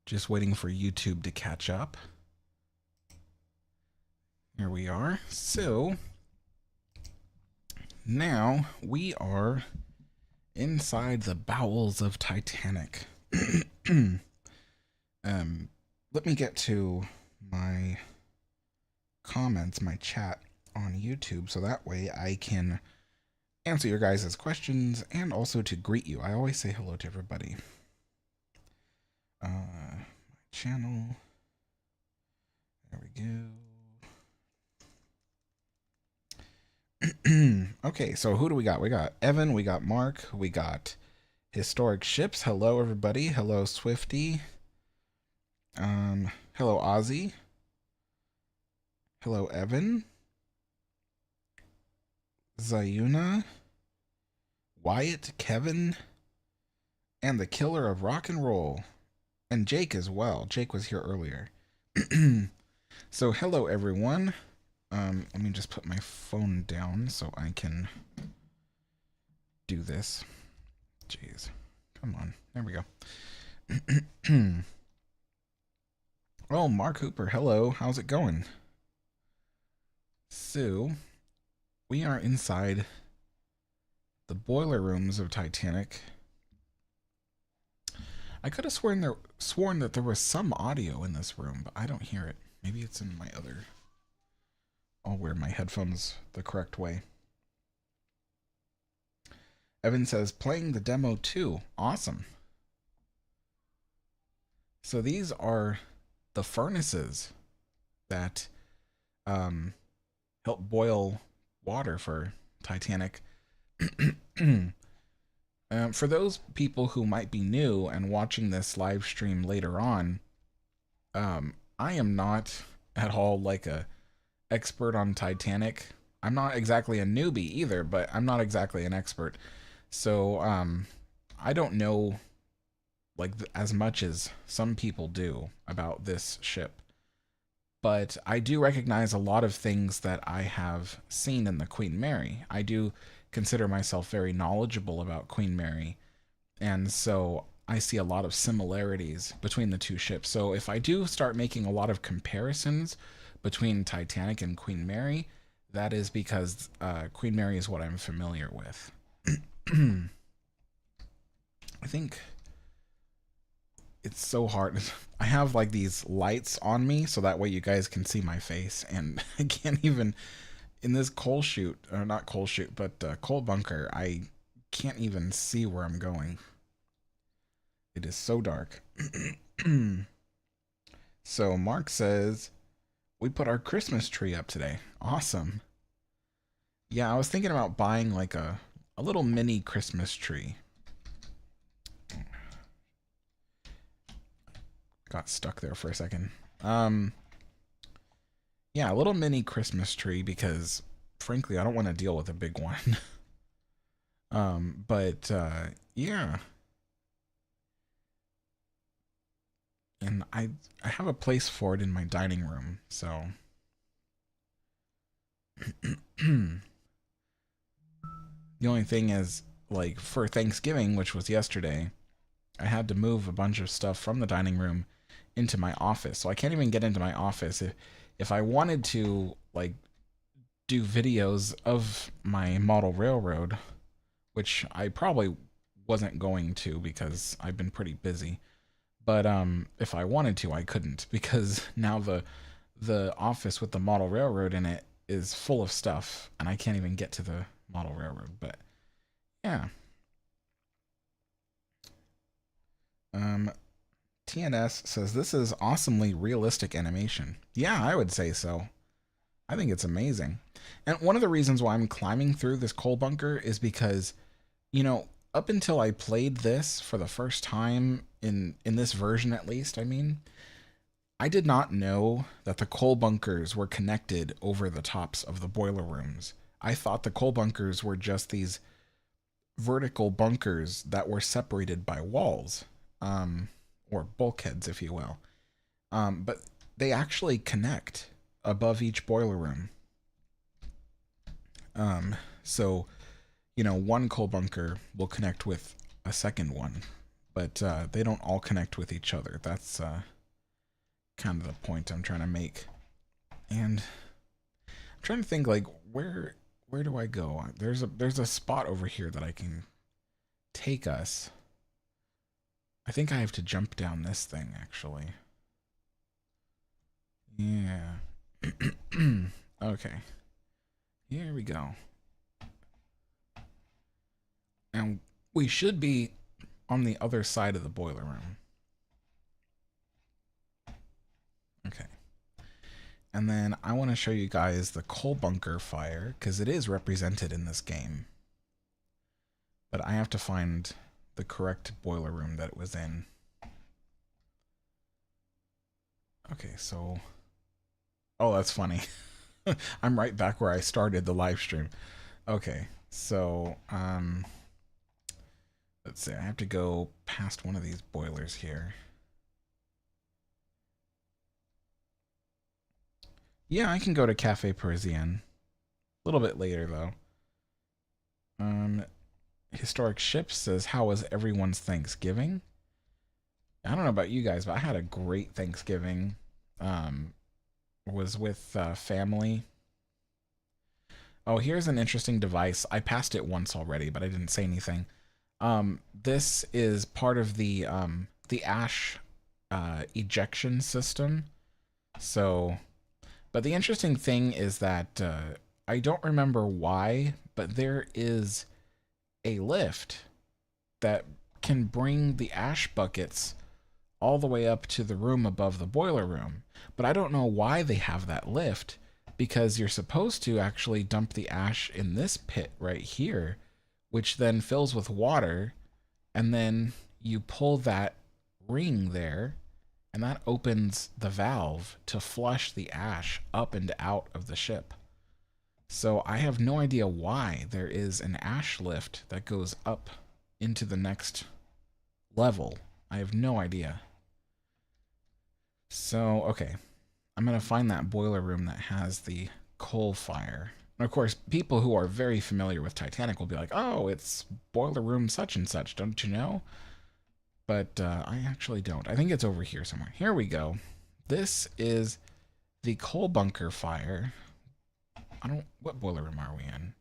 Just waiting for YouTube to catch up. Here we are. So now we are inside the bowels of Titanic. Let me get to my comments, my chat on YouTube, so that way I can answer your guys' questions and also to greet you. I always say hello to everybody. My channel. There we go. Okay, so who do we got? We got Evan, we got Mark, we got Historic Ships. Hello, everybody. Hello, Swifty. Hello, Ozzy. Hello, Evan. Zayuna. Wyatt, Kevin, and the Killer of Rock and Roll. And Jake as well. Jake was here earlier. So, hello, everyone. Let me just put my phone down so I can do this. Jeez. Come on. There we go. Oh, Mark Hooper. Hello. How's it going? So, we are inside the boiler rooms of Titanic. I could have sworn that there was some audio in this room, but I don't hear it. Maybe it's in my other... I'll wear my headphones the correct way. Evan says, playing the demo too. Awesome. So these are the furnaces that help boil water for Titanic. For those people who might be new and watching this live stream later on, I am not at all like a expert on Titanic. I'm not exactly a newbie either, but I'm not exactly an expert. So I don't know like as much as some people do about this ship. But I do recognize a lot of things that I have seen in the Queen Mary. I do consider myself very knowledgeable about Queen Mary, and so I see a lot of similarities between the two ships. So if I do start making a lot of comparisons between Titanic and Queen Mary, that is because Queen Mary is what I'm familiar with. I think it's so hard. I have like these lights on me so that way you guys can see my face, and I can't even, in this coal chute, or not coal chute, but coal bunker, I can't even see where I'm going. It is so dark. So Mark says, we put our Christmas tree up today. Awesome. Yeah, I was thinking about buying like a little mini Christmas tree. Got stuck there for a second. Yeah, a little mini Christmas tree because, frankly, I don't want to deal with a big one. Yeah. And I have a place for it in my dining room, so... The only thing is, like, for Thanksgiving, which was yesterday, I had to move a bunch of stuff from the dining room into my office. So I can't even get into my office. If I wanted to, like, do videos of my model railroad, which I probably wasn't going to because I've been pretty busy. But if I wanted to, I couldn't, because now the office with the model railroad in it is full of stuff, and I can't even get to the model railroad. But yeah. TNS says, this is awesomely realistic animation. Yeah, I would say so. I think it's amazing. And one of the reasons why I'm climbing through this coal bunker is because, you know, up until I played this for the first time, in this version at least, I mean, I did not know that the coal bunkers were connected over the tops of the boiler rooms. I thought the coal bunkers were just these vertical bunkers that were separated by walls. Or bulkheads, if you will. But they actually connect above each boiler room. So, you know, one coal bunker will connect with a second one, but they don't all connect with each other. That's kind of the point I'm trying to make. And I'm trying to think, like, where do I go? There's a spot over here that I can take us. I think I have to jump down this thing, actually. Yeah. Okay. Here we go. And we should be on the other side of the boiler room. Okay. And then I want to show you guys the coal bunker fire, because it is represented in this game. But I have to find the correct boiler room that it was in. Okay, so... Oh, that's funny. I'm right back where I started the live stream. Okay, so, let's see, I have to go past one of these boilers here. Yeah, I can go to Cafe Parisien. A little bit later, though. Historic Ships says, how was everyone's Thanksgiving? I don't know about you guys, but I had a great Thanksgiving. Was with family. Oh, here's an interesting device. I passed it once already, but I didn't say anything. This is part of the ash ejection system. So, but the interesting thing is that I don't remember why, but there is a lift that can bring the ash buckets all the way up to the room above the boiler room. But I don't know why they have that lift, because you're supposed to actually dump the ash in this pit right here, which then fills with water, and then you pull that ring there, and that opens the valve to flush the ash up and out of the ship. So I have no idea why there is an ash lift that goes up into the next level. I have no idea. So, okay. I'm going to find that boiler room that has the coal fire. And of course, people who are very familiar with Titanic will be like, oh, it's boiler room such and such, don't you know? But I actually don't. I think it's over here somewhere. Here we go. This is the coal bunker fire. What boiler room are we in?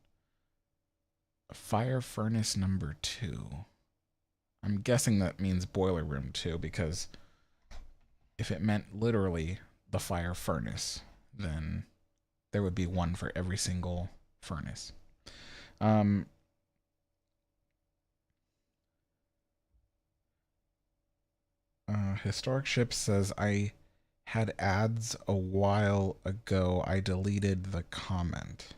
Fire furnace number 2. I'm guessing that means boiler room 2, because if it meant literally the fire furnace, then there would be one for every single furnace. Historic Ship says, I had ads a while ago. I deleted the comment.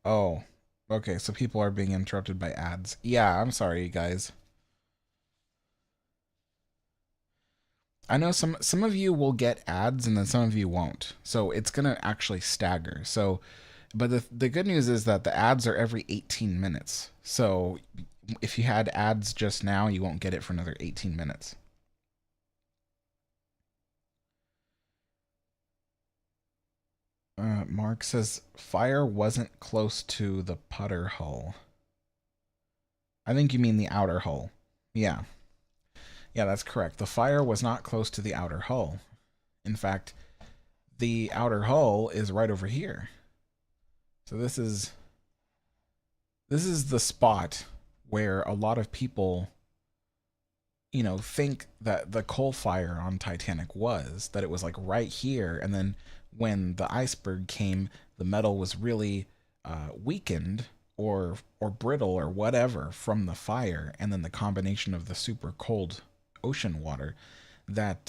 Oh, okay, so people are being interrupted by ads. Yeah, I'm sorry, guys. I know some of you will get ads and then some of you won't. So it's going to actually stagger. So, but the good news is that the ads are every 18 minutes. So if you had ads just now, you won't get it for another 18 minutes. Mark says, fire wasn't close to the putter hull. I think you mean the outer hull. Yeah. Yeah, that's correct. The fire was not close to the outer hull. In fact, the outer hull is right over here. So this is the spot where a lot of people, you know, think that the coal fire on Titanic was, that it was like right here, and then when the iceberg came, the metal was really weakened or brittle or whatever from the fire, and then the combination of the super cold ocean water that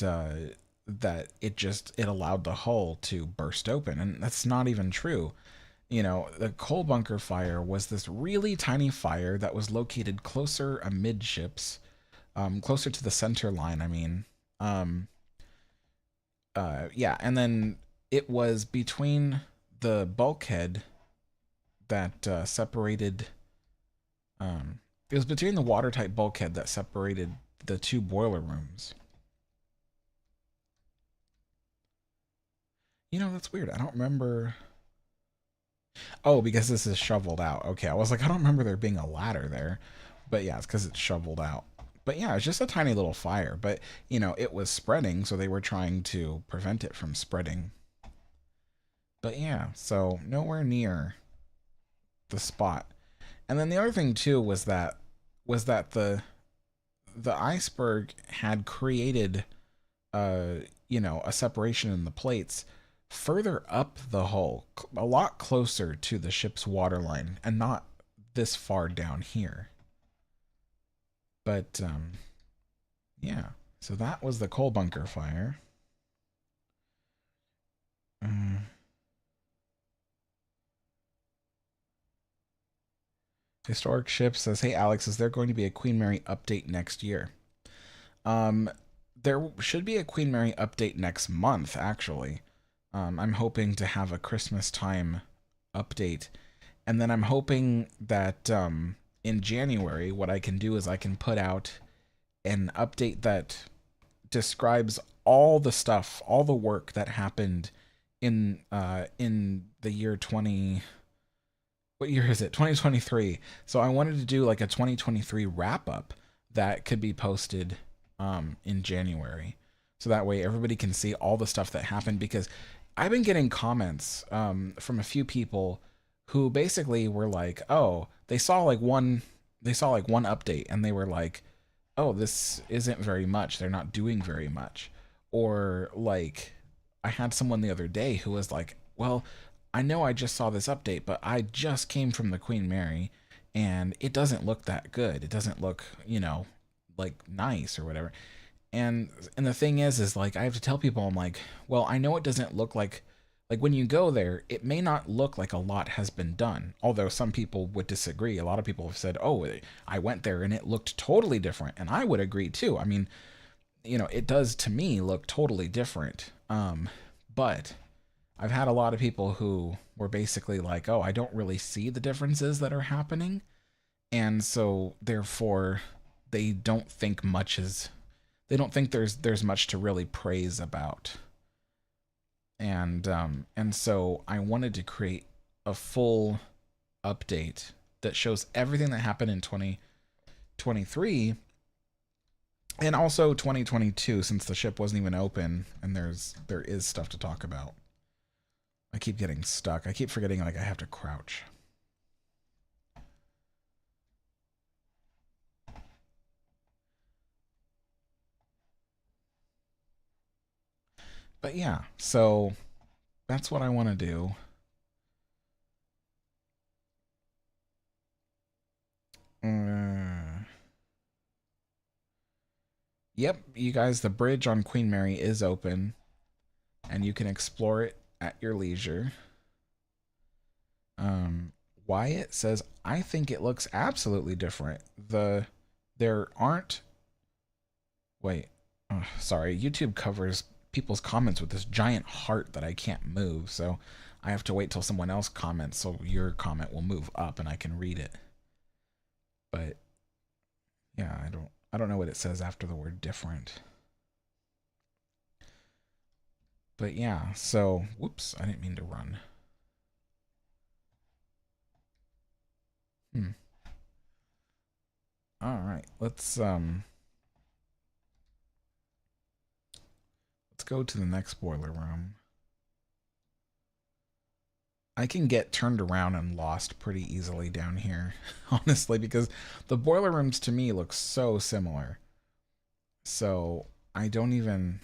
that it allowed the hull to burst open. And that's not even true. You know, the coal bunker fire was this really tiny fire that was located closer amidships, closer to the center line, I mean. Yeah, and then it was between the bulkhead that separated, it was between the watertight bulkhead that separated the two boiler rooms. You know, that's weird. I don't remember. Oh, because this is shoveled out. Okay, I was like, I don't remember there being a ladder there. But yeah, it's because it's shoveled out. But yeah, it's just a tiny little fire. But, you know, it was spreading, so they were trying to prevent it from spreading. But yeah, so nowhere near the spot. And then the other thing too was that the iceberg had created you know, a separation in the plates further up the hull, a lot closer to the ship's waterline and not this far down here. But yeah, so that was the coal bunker fire. Uh, Historic Ship says, "Hey Alex, is there going to be a Queen Mary update next year?" Um, there should be a Queen Mary update next month, actually. I'm hoping to have a Christmas time update, and then I'm hoping that in January, what I can do is I can put out an update that describes all the stuff, all the work that happened in the year 20, what year is it? 2023. So I wanted to do like a 2023 wrap up that could be posted in January. So that way everybody can see all the stuff that happened, because I've been getting comments from a few people who basically were like, "Oh, they saw like one update and they were like, "Oh, this isn't very much. They're not doing very much." Or like I had someone the other day who was like, "Well, I know I just saw this update, but I just came from the Queen Mary and it doesn't look that good. It doesn't look, you know, like nice or whatever." And the thing is like I have to tell people, I'm like, "Well, I know it doesn't look like when you go there, it may not look like a lot has been done." Although some people would disagree. A lot of people have said, "Oh, I went there and it looked totally different." And I would agree too. I mean, you know, it does to me look totally different. But I've had a lot of people who were basically like, "Oh, I don't really see the differences that are happening." And so therefore they don't think they don't think there's much to really praise about. And so I wanted to create a full update that shows everything that happened in 2023 and also 2022, since the ship wasn't even open and there is stuff to talk about. I keep getting stuck. I keep forgetting like I have to crouch. But yeah, so that's what I want to do. Uh, yep, you guys, the bridge on Queen Mary is open and you can explore it at your leisure. Wyatt says, "I think it looks absolutely different. There aren't, wait, oh, sorry, YouTube covers people's comments with this giant heart that I can't move, so I have to wait till someone else comments so your comment will move up and I can read it." But yeah, I don't know what it says after the word different. But yeah, so whoops, I didn't mean to run. Hmm. All right, let's go to the next boiler room. I can get turned around and lost pretty easily down here, honestly, because the boiler rooms to me look so similar. So I don't even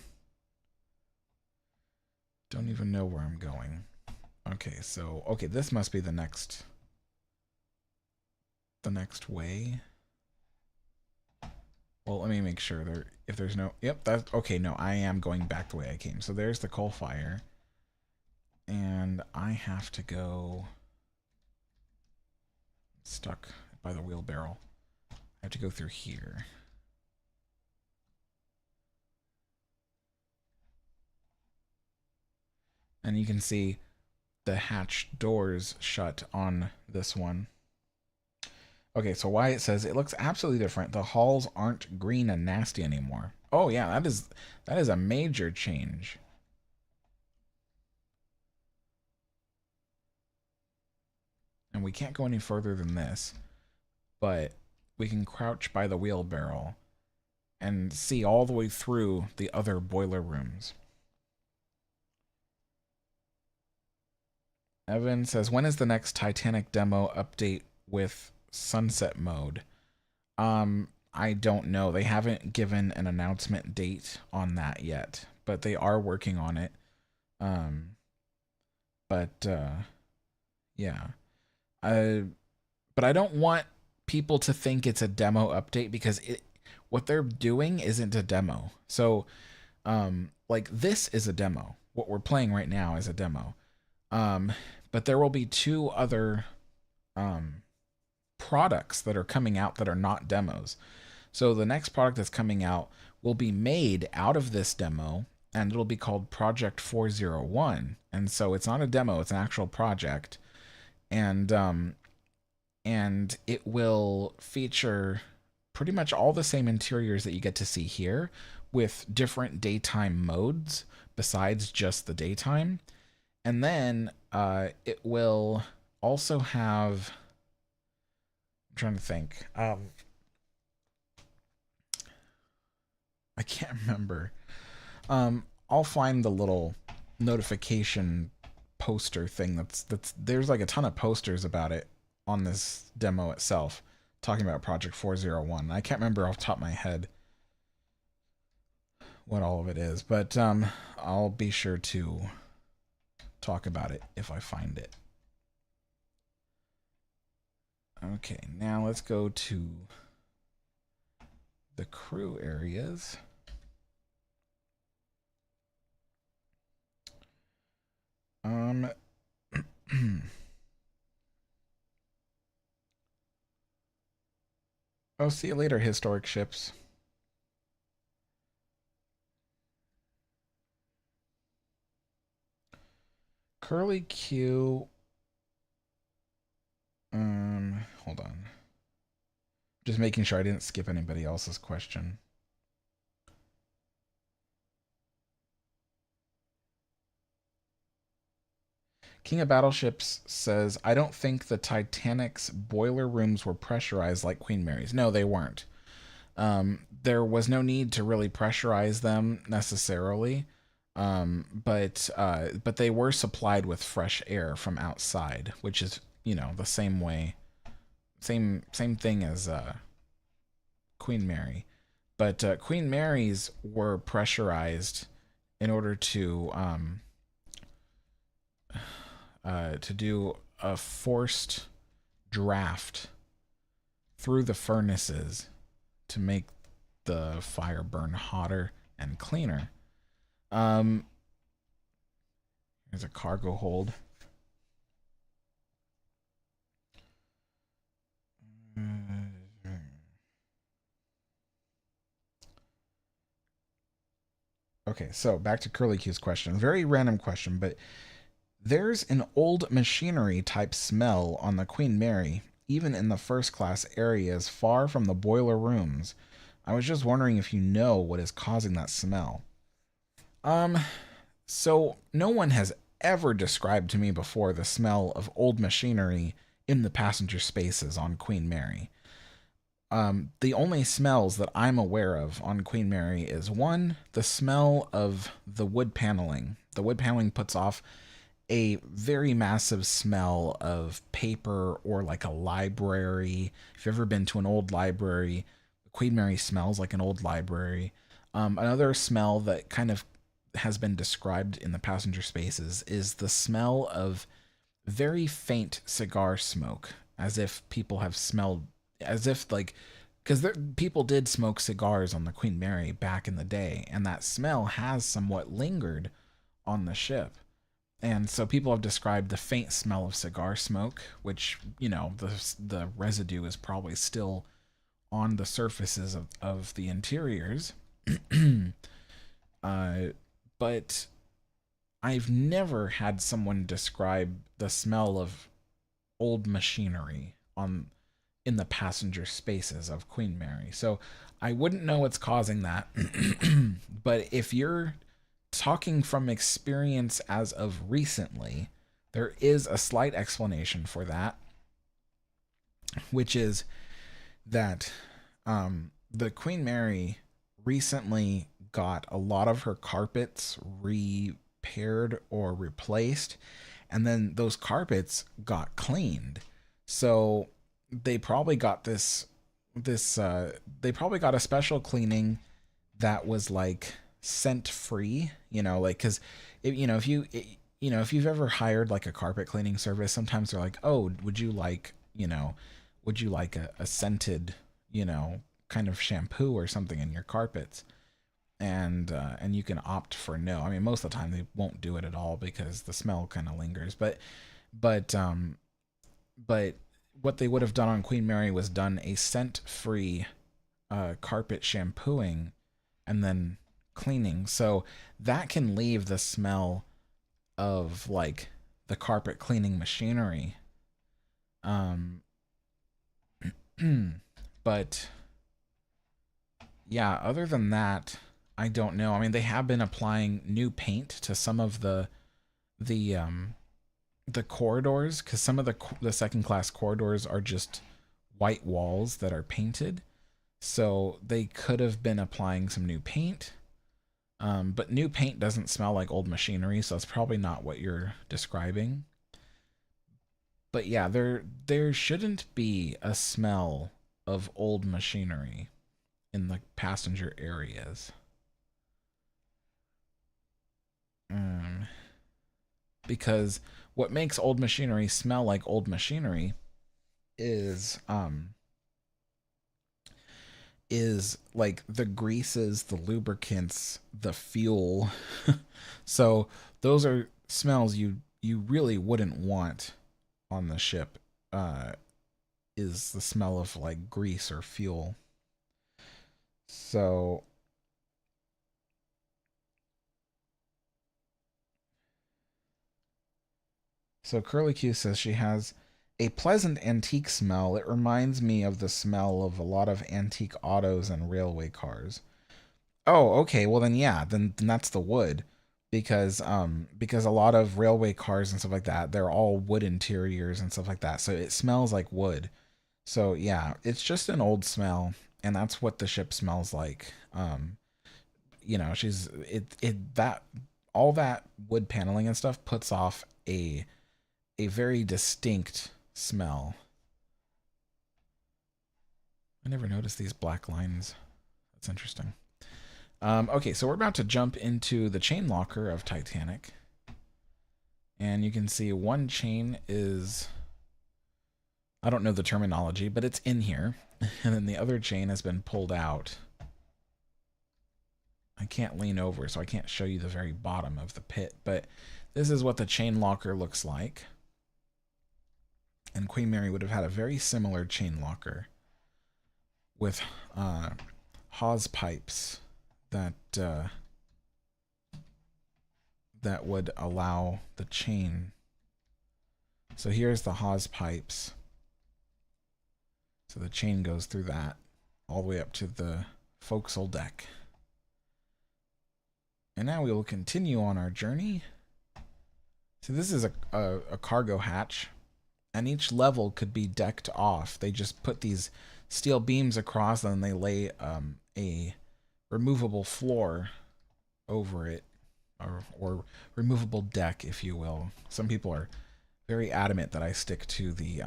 know where I'm going. Okay, so okay, this must be the next way. Well, let me make sure there if there's no, yep, that's okay. No, I am going back the way I came. So there's the coal fire. And I have to go stuck by the wheelbarrow. I have to go through here. And you can see the hatch doors shut on this one. Okay, so Wyatt says it looks absolutely different. The halls aren't green and nasty anymore. Oh yeah, that is a major change. and we can't go any further than this, but we can crouch by the wheelbarrow and see all the way through the other boiler rooms. Evan says, when is the next Titanic demo update with sunset mode? I don't know. They haven't given an announcement date on that yet, but they are working on it. Yeah. But I don't want people to think it's a demo update, because what they're doing isn't a demo. So, like, this is a demo. What we're playing right now is a demo. But there will be 2 other products that are coming out that are not demos. So the next product that's coming out will be made out of this demo, and it'll be called Project 401. And so it's not a demo, it's an actual project. And it will feature pretty much all the same interiors that you get to see here, with different daytime modes besides just the daytime. And then it will also have, I'm trying to think, I can't remember. I'll find the little notification poster thing that's there's like a ton of posters about it on this demo itself, talking about Project 401. I can't remember off the top of my head what all of it is, but I'll be sure to talk about it if I find it. Okay, now let's go to the crew areas. Oh, see you later, historic ships. Curly Q. Hold on. Just making sure I didn't skip anybody else's question. King of Battleships says, I don't think the Titanic's boiler rooms were pressurized like Queen Mary's. No, they weren't. There was no need to really pressurize them necessarily. But they were supplied with fresh air from outside, which is, you know, the same way, same thing as Queen Mary. But Queen Mary's were pressurized in order to do a forced draft through the furnaces to make the fire burn hotter and cleaner. Here's a cargo hold. Okay, so back to Curly Q's question. Very random question, but there's an old machinery type smell on the Queen Mary, even in the first class areas far from the boiler rooms. I was just wondering if you know what is causing that smell. So no one has ever described to me before the smell of old machinery in the passenger spaces on Queen Mary. The only smells that I'm aware of on Queen Mary is, one, the smell of the wood paneling. The wood paneling puts off a very massive smell of paper, or like a library. If you've ever been to an old library, Queen Mary smells like an old library. Another smell that kind of has been described in the passenger spaces is the smell of very faint cigar smoke, as if people have smelled, as if like, because people did smoke cigars on the Queen Mary back in the day, and that smell has somewhat lingered on the ship. And so people have described the faint smell of cigar smoke, which, you know, the residue is probably still on the surfaces of the interiors. But I've never had someone describe the smell of old machinery in the passenger spaces of Queen Mary. So I wouldn't know what's causing that. But if you're talking from experience as of recently, there is a slight explanation for that. which is that the Queen Mary recently got a lot of her carpets repaired or replaced, and then those carpets got cleaned. So they probably got they probably got a special cleaning that was like scent free, like cuz if if you've ever hired like a carpet cleaning service, sometimes they're like, "Oh, would you like a scented, kind of shampoo or something in your carpets?" And you can opt for no. I mean, most of the time they won't do it at all because the smell kind of lingers. But but what they would have done on Queen Mary was done a scent-free carpet shampooing and then cleaning. So that can leave the smell of like the carpet cleaning machinery. Um, but yeah, other than that, I don't know. I mean, they have been applying new paint to some of the corridors, because some of the second class corridors are just white walls that are painted. So they could have been applying some new paint. But new paint doesn't smell like old machinery, so that's probably not what you're describing. But yeah, there shouldn't be a smell of old machinery in the passenger areas. Because what makes old machinery smell like old machinery is like the greases, the lubricants, the fuel. So those are smells you really wouldn't want on the ship. Is the smell of like grease or fuel. So Curly Q says she has a pleasant antique smell. It reminds me of the smell of a lot of antique autos and railway cars. Oh, okay. Well then yeah, then that's the wood. Because a lot of railway cars and stuff like that, they're all wood interiors and stuff like that. So it smells like wood. So yeah, it's just an old smell, and that's what the ship smells like. She's it that all that wood paneling and stuff puts off a very distinct smell. I never noticed these black lines. That's interesting. Okay, so we're about to jump into the chain locker of Titanic. And you can see one chain is, I don't know the terminology, but it's in here. And then the other chain has been pulled out. I can't lean over, so I can't show you the very bottom of the pit. But this is what the chain locker looks like. And Queen Mary would have had a very similar chain locker with hawse pipes that that would allow the chain. So here's the hawse pipes. So the chain goes through that all the way up to the forecastle deck. And now we will continue on our journey. So this is a cargo hatch, and each level could be decked off. They just put these steel beams across, and they lay a removable floor over it, or removable deck, if you will. Some people are very adamant that I stick to the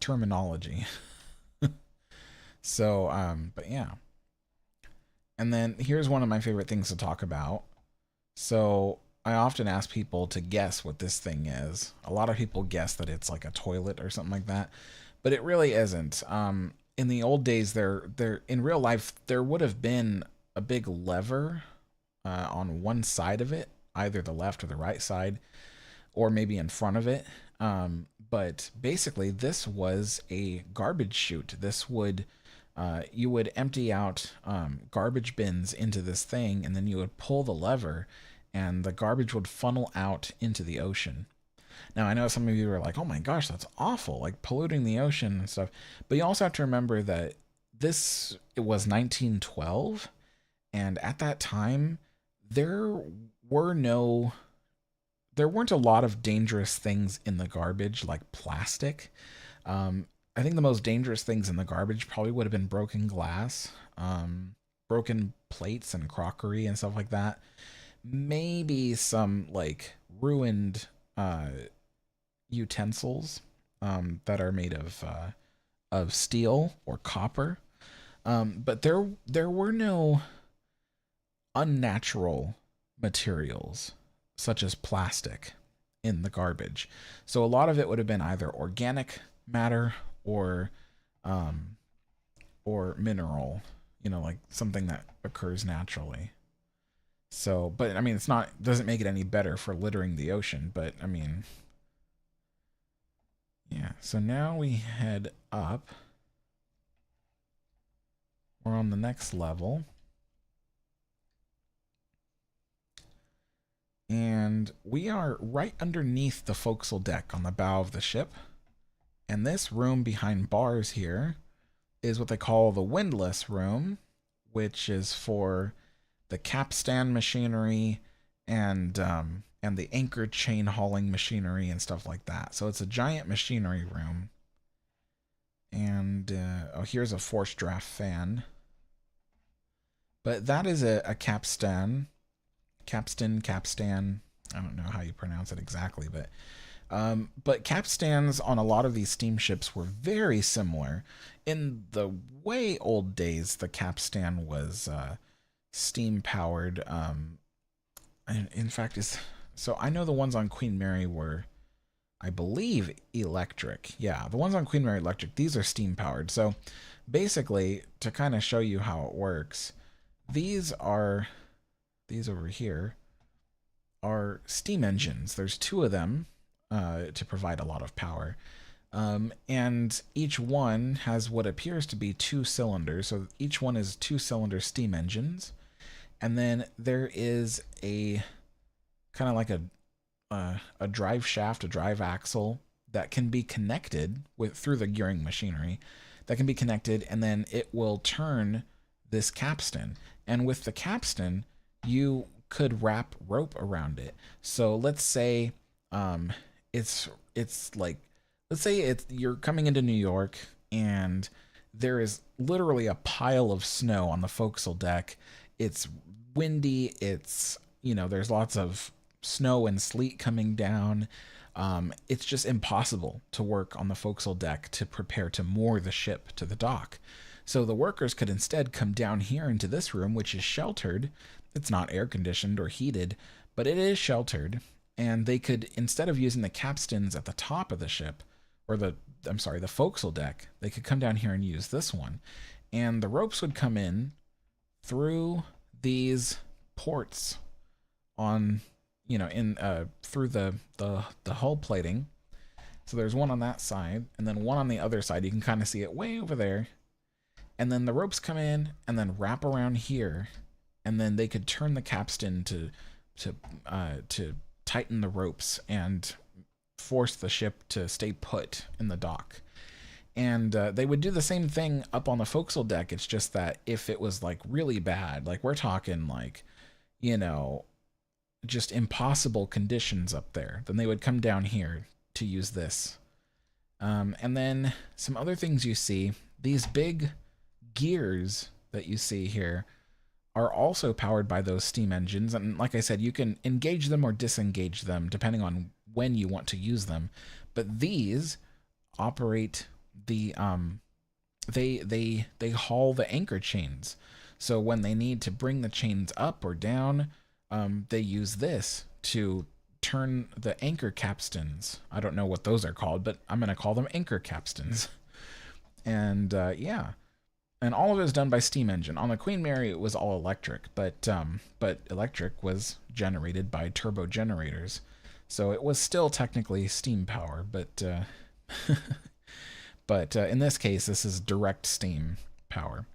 terminology. So, but yeah. And then here's one of my favorite things to talk about. So I often ask people to guess what this thing is. A lot of people guess that it's like a toilet or something like that, but it really isn't. In the old days, there in real life there would have been a big lever on one side of it, either the left or the right side, or maybe in front of it. But basically, this was a garbage chute. This would you would empty out garbage bins into this thing, and then you would pull the lever, and the garbage would funnel out into the ocean. Now, I know some of you are like, oh my gosh, that's awful, like polluting the ocean and stuff. But you also have to remember that it was 1912, and at that time, there weren't a lot of dangerous things in the garbage like plastic. I think the most dangerous things in the garbage probably would have been broken glass, broken plates and crockery and stuff like that. Maybe some like ruined uh, utensils that are made of steel or copper. But there were no unnatural materials such as plastic in the garbage. So a lot of it would have been either organic matter or um, or mineral, like something that occurs naturally. So, but I mean, it's not doesn't make it any better for littering the ocean. But I mean, yeah. So now we head up. We're on the next level. And we are right underneath the forecastle deck on the bow of the ship. And this room behind bars here is what they call the windlass room, which is for the capstan machinery and the anchor chain hauling machinery and stuff like that. So it's a giant machinery room. And oh, here's a forced draft fan. But that is a capstan. Capstan. I don't know how you pronounce it exactly, but capstans on a lot of these steamships were very similar. In the way old days, the capstan was steam powered. In fact, so I know the ones on Queen Mary were, I believe, electric. Yeah, the ones on Queen Mary electric. These are steam powered. So basically, to kind of show you how it works, these over here are steam engines. There's two of them to provide a lot of power. And each one has what appears to be two cylinders. So each one is two-cylinder steam engines. And then there is a kind of like a drive shaft, a drive axle that can be connected through the gearing machinery that can be connected, and then it will turn this capstan. And with the capstan, you could wrap rope around it. So let's say it's like, let's say you're coming into New York and there is literally a pile of snow on the forecastle deck. It's windy. There's lots of snow and sleet coming down. It's just impossible to work on the forecastle deck to prepare to moor the ship to the dock. So the workers could instead come down here into this room, which is sheltered. It's not air conditioned or heated, but it is sheltered. And they could, instead of using the capstans at the top of the ship, or the forecastle deck, they could come down here and use this one. And the ropes would come in through these ports on, through the hull plating. So there's one on that side, and then one on the other side. You can kind of see it way over there. And then the ropes come in and then wrap around here, and then they could turn the capstan to tighten the ropes and force the ship to stay put in the dock. And they would do the same thing up on the forecastle deck. It's just that if it was like really bad, like we're talking like, just impossible conditions up there, then they would come down here to use this. And then some other things you see, these big gears that you see here are also powered by those steam engines. And like I said, you can engage them or disengage them depending on when you want to use them. But these operate the they haul the anchor chains. So when they need to bring the chains up or down, they use this to turn the anchor capstans. I don't know what those are called, but I'm going to call them anchor capstans. And yeah. And all of it is done by steam engine. On the Queen Mary, it was all electric, but electric was generated by turbo generators. So it was still technically steam power, but in this case, this is direct steam power.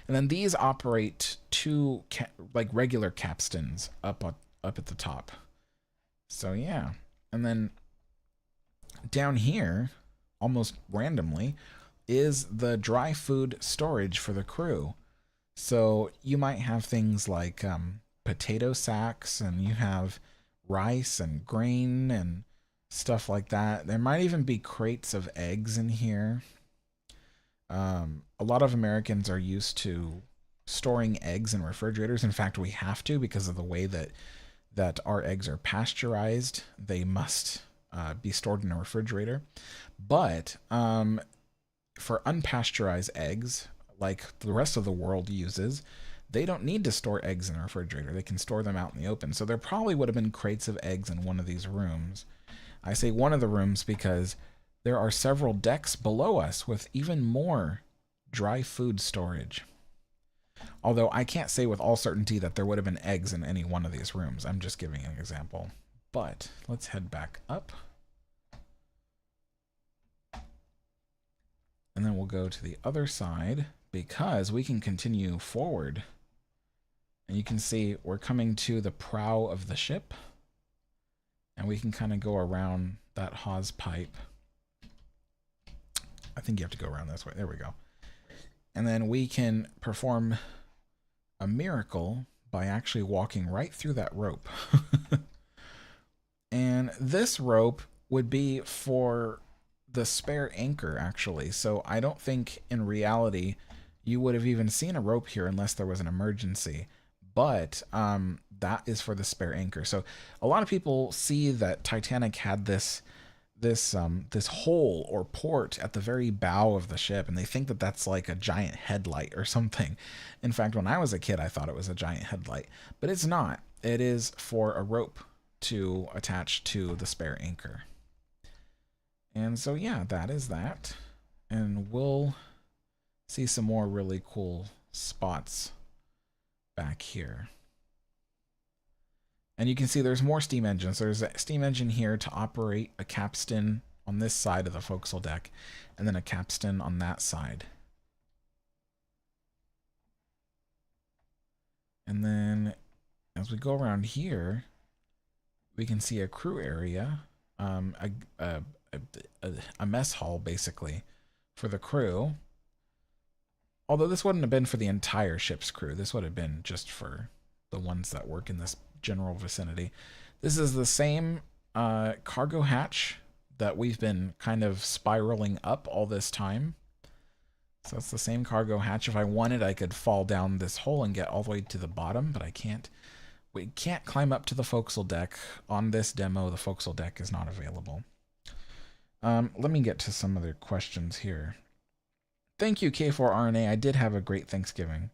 And then these operate two like regular capstans up at the top. So yeah. And then down here, almost randomly, is the dry food storage for the crew. So you might have things like potato sacks, and you have rice and grain and stuff like that. There might even be crates of eggs in here. A lot of Americans are used to storing eggs in refrigerators. In fact, we have to because of the way that our eggs are pasteurized. They must be stored in a refrigerator. But for unpasteurized eggs, like the rest of the world uses, they don't need to store eggs in a refrigerator. They can store them out in the open. So there probably would have been crates of eggs in one of these rooms. I say one of the rooms because there are several decks below us with even more dry food storage. Although I can't say with all certainty that there would have been eggs in any one of these rooms. I'm just giving an example. But let's head back up. And then we'll go to the other side because we can continue forward. And you can see we're coming to the prow of the ship. And we can kind of go around that hawse pipe. I think you have to go around this way. There we go. And then we can perform a miracle by actually walking right through that rope. And this rope would be for the spare anchor, actually. So I don't think in reality you would have even seen a rope here unless there was an emergency. But that is for the spare anchor. So a lot of people see that Titanic had this hole or port at the very bow of the ship, and they think that that's like a giant headlight or something. In fact, when I was a kid, I thought it was a giant headlight, but it's not. It is for a rope to attach to the spare anchor. And so yeah, that is that. And we'll see some more really cool spots back here. And you can see there's more steam engines. There's a steam engine here to operate a capstan on this side of the forecastle deck, and then a capstan on that side. And then as we go around here, we can see a crew area, a mess hall basically for the crew. Although this wouldn't have been for the entire ship's crew. This would have been just for the ones that work in this general vicinity. This is the same cargo hatch that we've been kind of spiraling up all this time. So it's the same cargo hatch. If I wanted, I could fall down this hole and get all the way to the bottom, but I can't. We can't climb up to the forecastle deck. On this demo, the forecastle deck is not available. Let me get to some other questions here. Thank you, K4RNA. I did have a great Thanksgiving.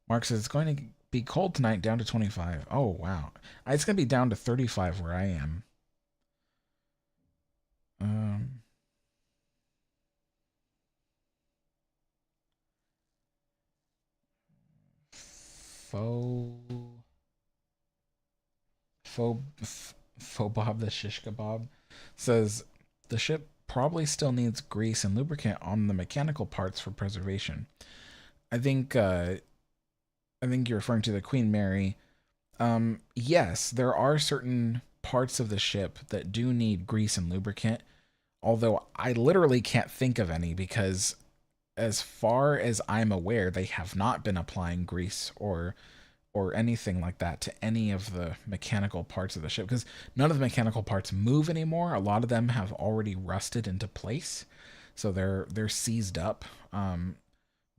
Mark says it's going to be cold tonight, down to 25. Oh, wow. It's going to be down to 35 where I am. Faux Bob the Shish Kebab says the ship probably still needs grease and lubricant on the mechanical parts for preservation. I think you're referring to the Queen Mary. Yes, there are certain parts of the ship that do need grease and lubricant, although I literally can't think of any because as far as I'm aware, they have not been applying grease or anything like that to any of the mechanical parts of the ship, because none of the mechanical parts move anymore. A lot of them have already rusted into place, so they're seized up.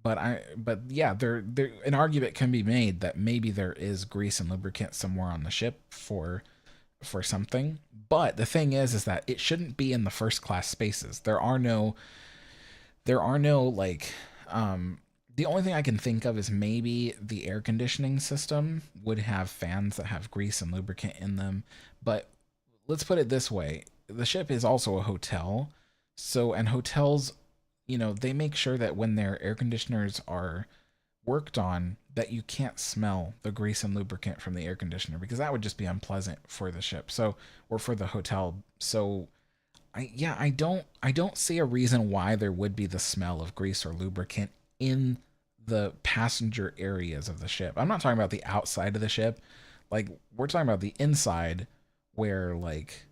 But yeah, an argument can be made that maybe there is grease and lubricant somewhere on the ship for something. But the thing is that it shouldn't be in the first class spaces. There are no like the only thing I can think of is maybe the air conditioning system would have fans that have grease and lubricant in them. But let's put it this way. The ship is also a hotel. So, and hotels, they make sure that when their air conditioners are worked on, that you can't smell the grease and lubricant from the air conditioner, because that would just be unpleasant for the ship. So, or for the hotel. So I don't see a reason why there would be the smell of grease or lubricant in the passenger areas of the ship. I'm not talking about the outside of the ship. Like, we're talking about the inside where like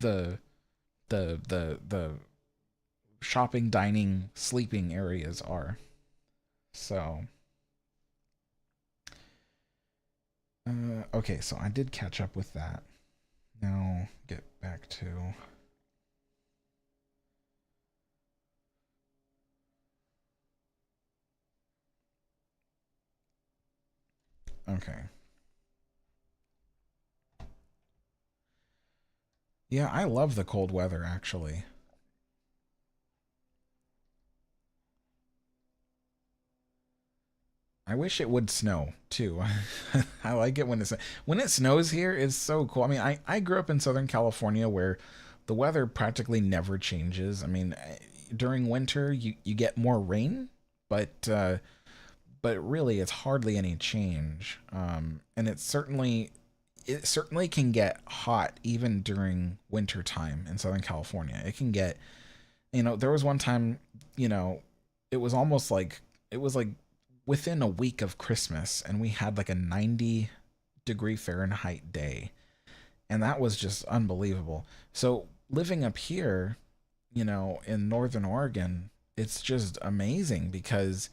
the shopping, dining, sleeping areas are. So okay, so I did catch up with that. Now get back to Okay. Yeah, I love the cold weather actually. I wish it would snow too. I like it when it snows here. It's so cool. I mean, I grew up in Southern California where the weather practically never changes. I mean, during winter you get more rain, but really it's hardly any change. And it certainly can get hot even during winter time in Southern California. It can get, there was one time, you know, it was almost like it was like within a week of Christmas, and we had like a 90-degree Fahrenheit day, and that was just unbelievable. So living up here, in Northern Oregon, it's just amazing because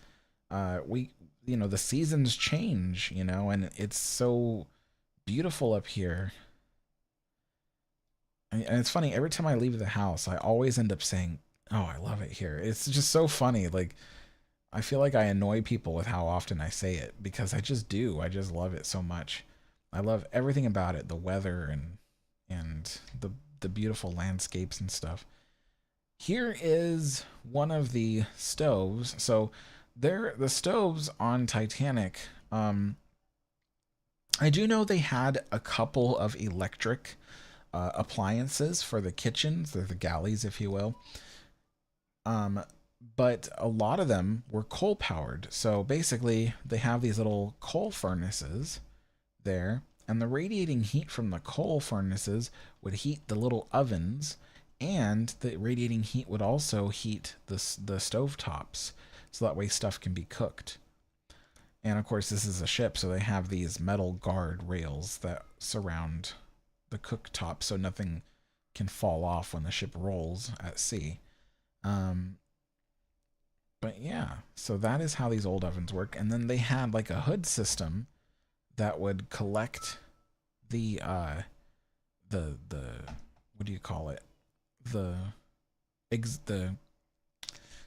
we, the seasons change, and it's so beautiful up here. And it's funny, every time I leave the house, I always end up saying, "Oh, I love it here." It's just so funny. Like, I feel like I annoy people with how often I say it because I just do. I just love it so much. I love everything about it, the weather and the beautiful landscapes and stuff. Here is one of the stoves. So the stoves on Titanic. I do know they had a couple of electric appliances for the kitchens, the galleys, if you will. Um, but a lot of them were coal powered. So basically, they have these little coal furnaces there, and the radiating heat from the coal furnaces would heat the little ovens, and the radiating heat would also heat the stove tops, so that way stuff can be cooked. And of course, this is a ship, so they have these metal guard rails that surround the cooktop so nothing can fall off when the ship rolls at sea. Um, but yeah, so that is how these old ovens work. And then they had like a hood system that would collect the the what do you call it? The the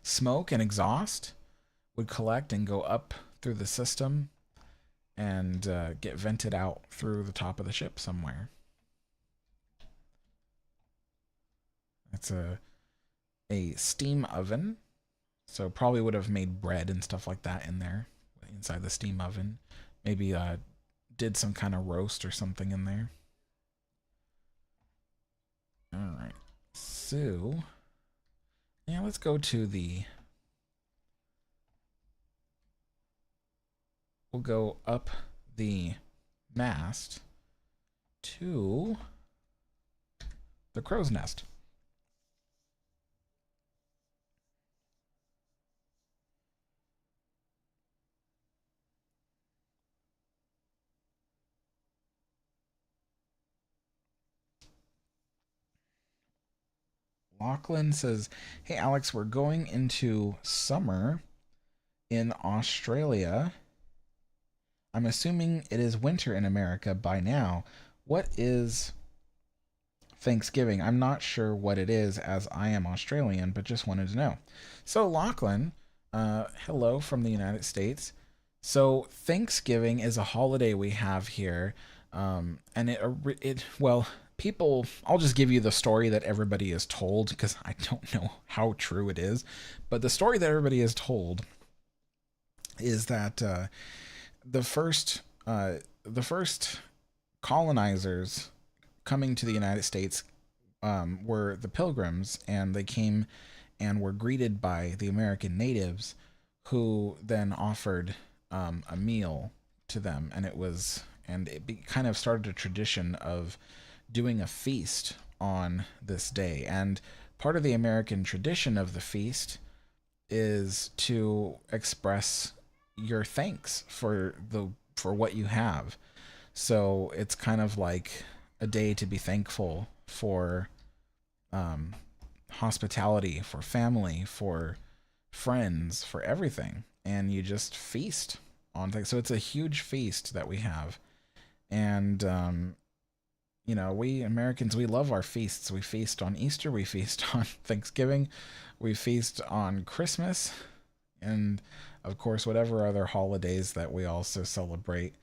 smoke and exhaust would collect and go up through the system and get vented out through the top of the ship somewhere. It's a steam oven, so probably would have made bread and stuff like that in there inside the steam oven. Maybe did some kind of roast or something in there. All right, so yeah, let's go to the. We'll go up the mast to the crow's nest. Lachlan says, "Hey Alex, we're going into summer in Australia. I'm assuming it is winter in America by now. What is Thanksgiving? I'm not sure what it is as I am Australian, but just wanted to know." So, Lachlan, hello from the United States. So, Thanksgiving is a holiday we have here. And well, people, I'll just give you the story that everybody is told because I don't know how true it is. But the story that everybody is told is that the first colonizers coming to the United States were the Pilgrims, and they came and were greeted by the American natives, who then offered a meal to them, and kind of started a tradition of doing a feast on this day. And part of the American tradition of the feast is to express your thanks for what you have. So it's kind of like a day to be thankful for um, hospitality, for family, for friends, for everything, and you just feast on things. So it's a huge feast that we have, and we Americans, we love our feasts. We feast on Easter, we feast on Thanksgiving, we feast on Christmas, and of course whatever other holidays that we also celebrate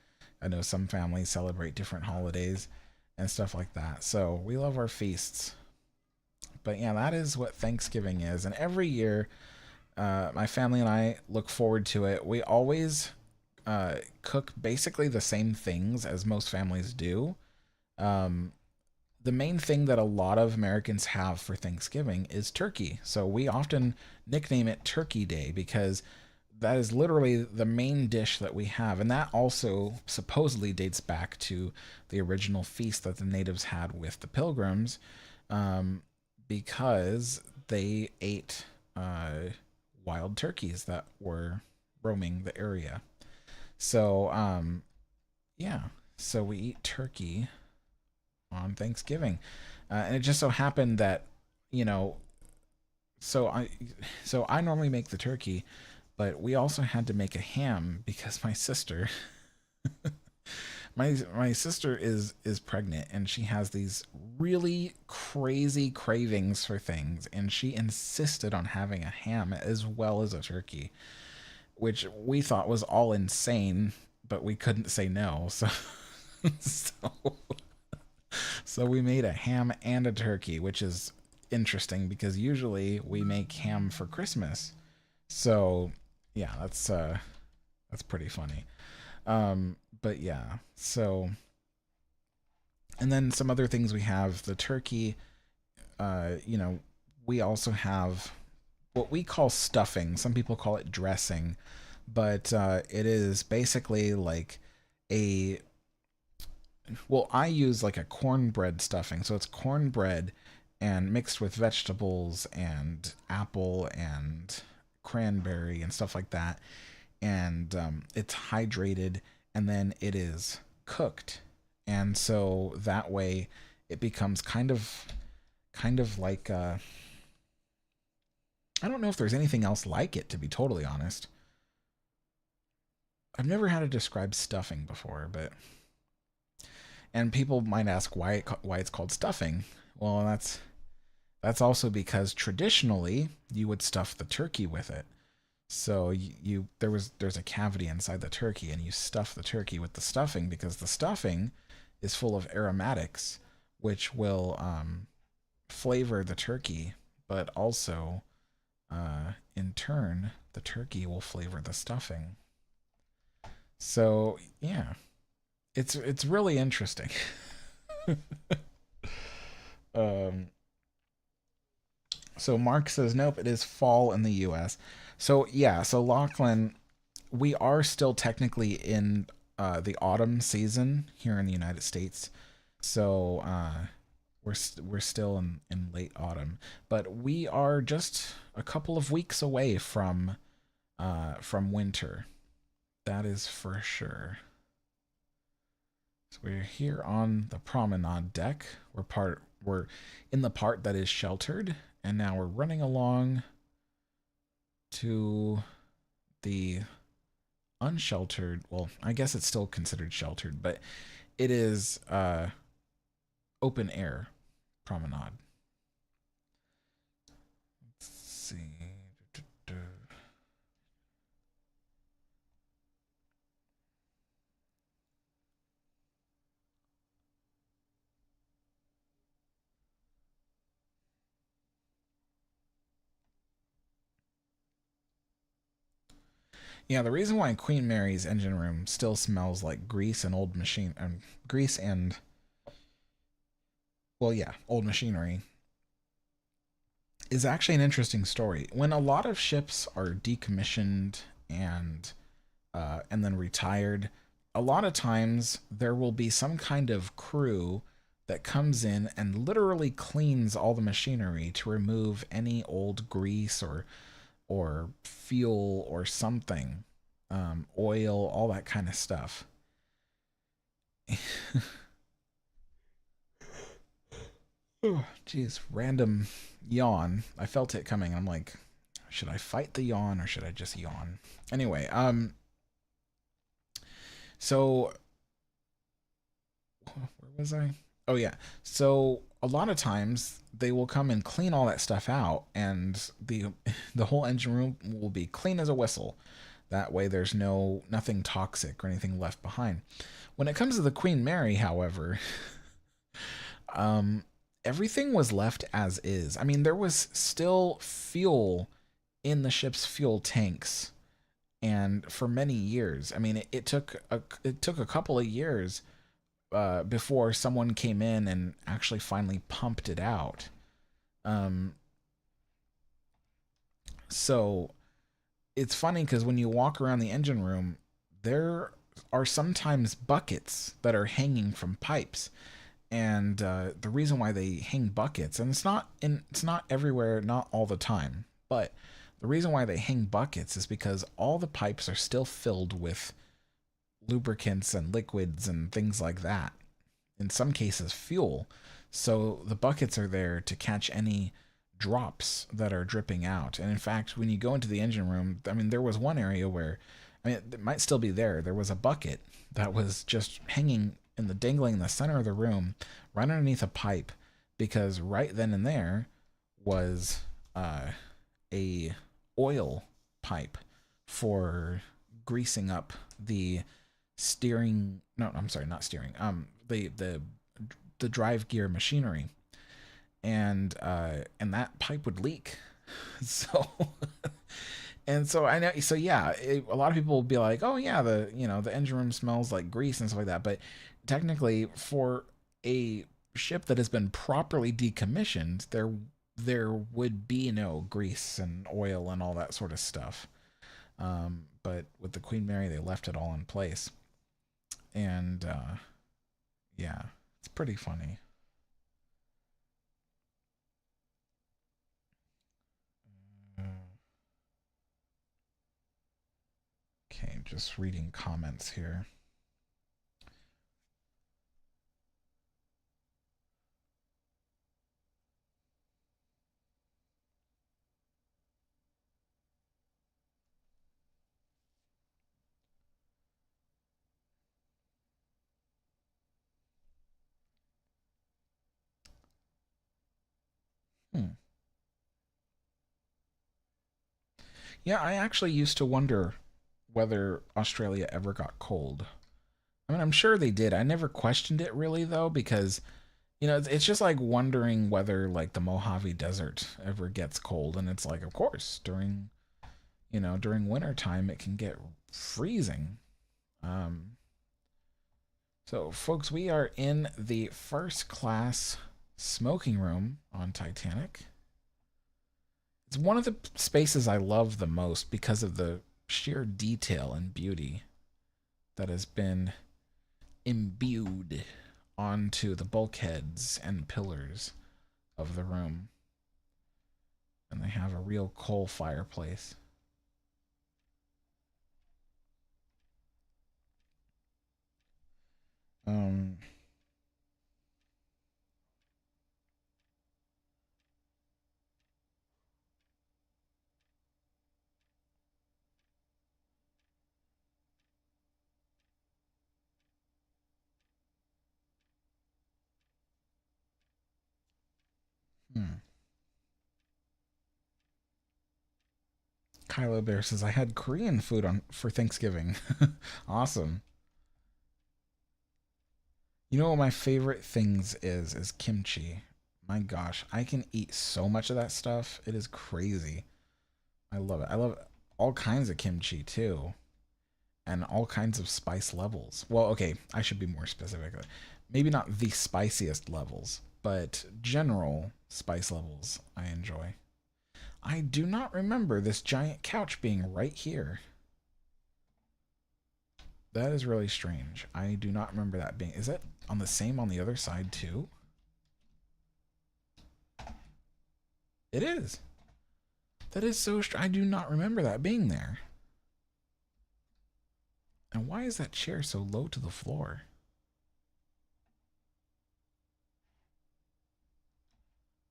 I know some families celebrate different holidays and stuff like that. So we love our feasts. But yeah, that is what Thanksgiving is. And every year, my family and I look forward to it. We always cook basically the same things as most families do. Um, the main thing that a lot of Americans have for Thanksgiving is turkey. So we often nickname it Turkey Day because that is literally the main dish that we have. And that also supposedly dates back to the original feast that the natives had with the pilgrims, um, because they ate wild turkeys that were roaming the area. So, yeah. So we eat turkey on Thanksgiving, and it just so happened that, you know, so I so I normally make the turkey, but we also had to make a ham because my sister, my sister is pregnant and she has these really crazy cravings for things, and she insisted on having a ham as well as a turkey, which we thought was all insane, but we couldn't say no. So so so we made a ham and a turkey, which is interesting because usually we make ham for Christmas. So yeah, that's pretty funny. But yeah, so and then some other things we have the turkey. You know, we also have what we call stuffing. Some people call it dressing, but it is basically like a well, I use like a cornbread stuffing. So it's cornbread and mixed with vegetables and apple and cranberry and stuff like that. And it's hydrated and then it is cooked. And so that way it becomes kind of like I don't know if there's anything else like it, to be totally honest. I've never had to describe stuffing before, but and people might ask why it's called stuffing. Well, that's also because traditionally you would stuff the turkey with it. So there's a cavity inside the turkey, and you stuff the turkey with the stuffing because the stuffing is full of aromatics, which will flavor the turkey, but also in turn the turkey will flavor the stuffing. So yeah, it's really interesting. um, so Mark says nope, it is fall in the U.S. So yeah, so Lachlan, we are still technically in the autumn season here in the United States. So we're still in late autumn, but we are just a couple of weeks away from winter. That is for sure. So we're here on the promenade deck. We're in the part that is sheltered, and now we're running along to the unsheltered. Well, I guess it's still considered sheltered, but it is open air promenade. Let's see. Yeah, the reason why Queen Mary's engine room still smells like grease and old machine and grease and well, yeah, old machinery is actually an interesting story. When a lot of ships are decommissioned and then retired, a lot of times there will be some kind of crew that comes in and literally cleans all the machinery to remove any old grease or fuel or something, oil, all that kind of stuff. Oh, jeez, random yawn. I felt it coming. I'm like, should I fight the yawn or should I just yawn? Anyway, so where was I? Oh yeah. So a lot of times they will come and clean all that stuff out, and the the whole engine room will be clean as a whistle. That way there's nothing toxic or anything left behind. When it comes to the Queen Mary, however, everything was left as is. I mean, there was still fuel in the ship's fuel tanks, and for many years. I mean, it took a couple of years before someone came in and actually finally pumped it out. Um, so it's funny because when you walk around the engine room, there are sometimes buckets that are hanging from pipes, and the reason why they hang buckets, and it's not everywhere, not all the time, but the reason why they hang buckets is because all the pipes are still filled with lubricants and liquids and things like that. In some cases, fuel. So the buckets are there to catch any drops that are dripping out. And in fact, when you go into the engine room, I mean, there was one area where, I mean, it might still be there. There was a bucket that was just hanging in the dangling in the center of the room, right underneath a pipe, because right then and there was a oil pipe for greasing up the steering. No, I'm sorry, not steering. The drive gear machinery, and that pipe would leak. So and so I know. So yeah, a lot of people will be like, "Oh yeah, the engine room smells like grease and stuff like that." But technically, for a ship that has been properly decommissioned, there would be no grease and oil and all that sort of stuff. But with the Queen Mary, they left it all in place, and yeah, it's pretty funny. Okay, just reading comments here. Hmm. Yeah, I actually used to wonder whether Australia ever got cold. I mean, I'm sure they did. I never questioned it really though, because it's just like wondering whether like the Mojave Desert ever gets cold, and it's like, of course, during winter time it can get freezing. Um, so, folks, we are in the first class smoking room on Titanic. It's one of the spaces I love the most because of the sheer detail and beauty that has been imbued onto the bulkheads and pillars of the room. And they have a real coal fireplace. Um, hmm. Kylo Bear says, I had Korean food on for Thanksgiving. Awesome. You know what my favorite things is kimchi. My gosh, I can eat so much of that stuff. It is crazy. I love it. I love all kinds of kimchi too, and all kinds of spice levels. Well, okay, I should be more specific. Maybe not the spiciest levels, but general spice levels I enjoy. I do not remember this giant couch being right here. That is really strange. I do not remember that being. Is it on the same on the other side too? It is. That is so strange. I do not remember that being there. And why is that chair so low to the floor?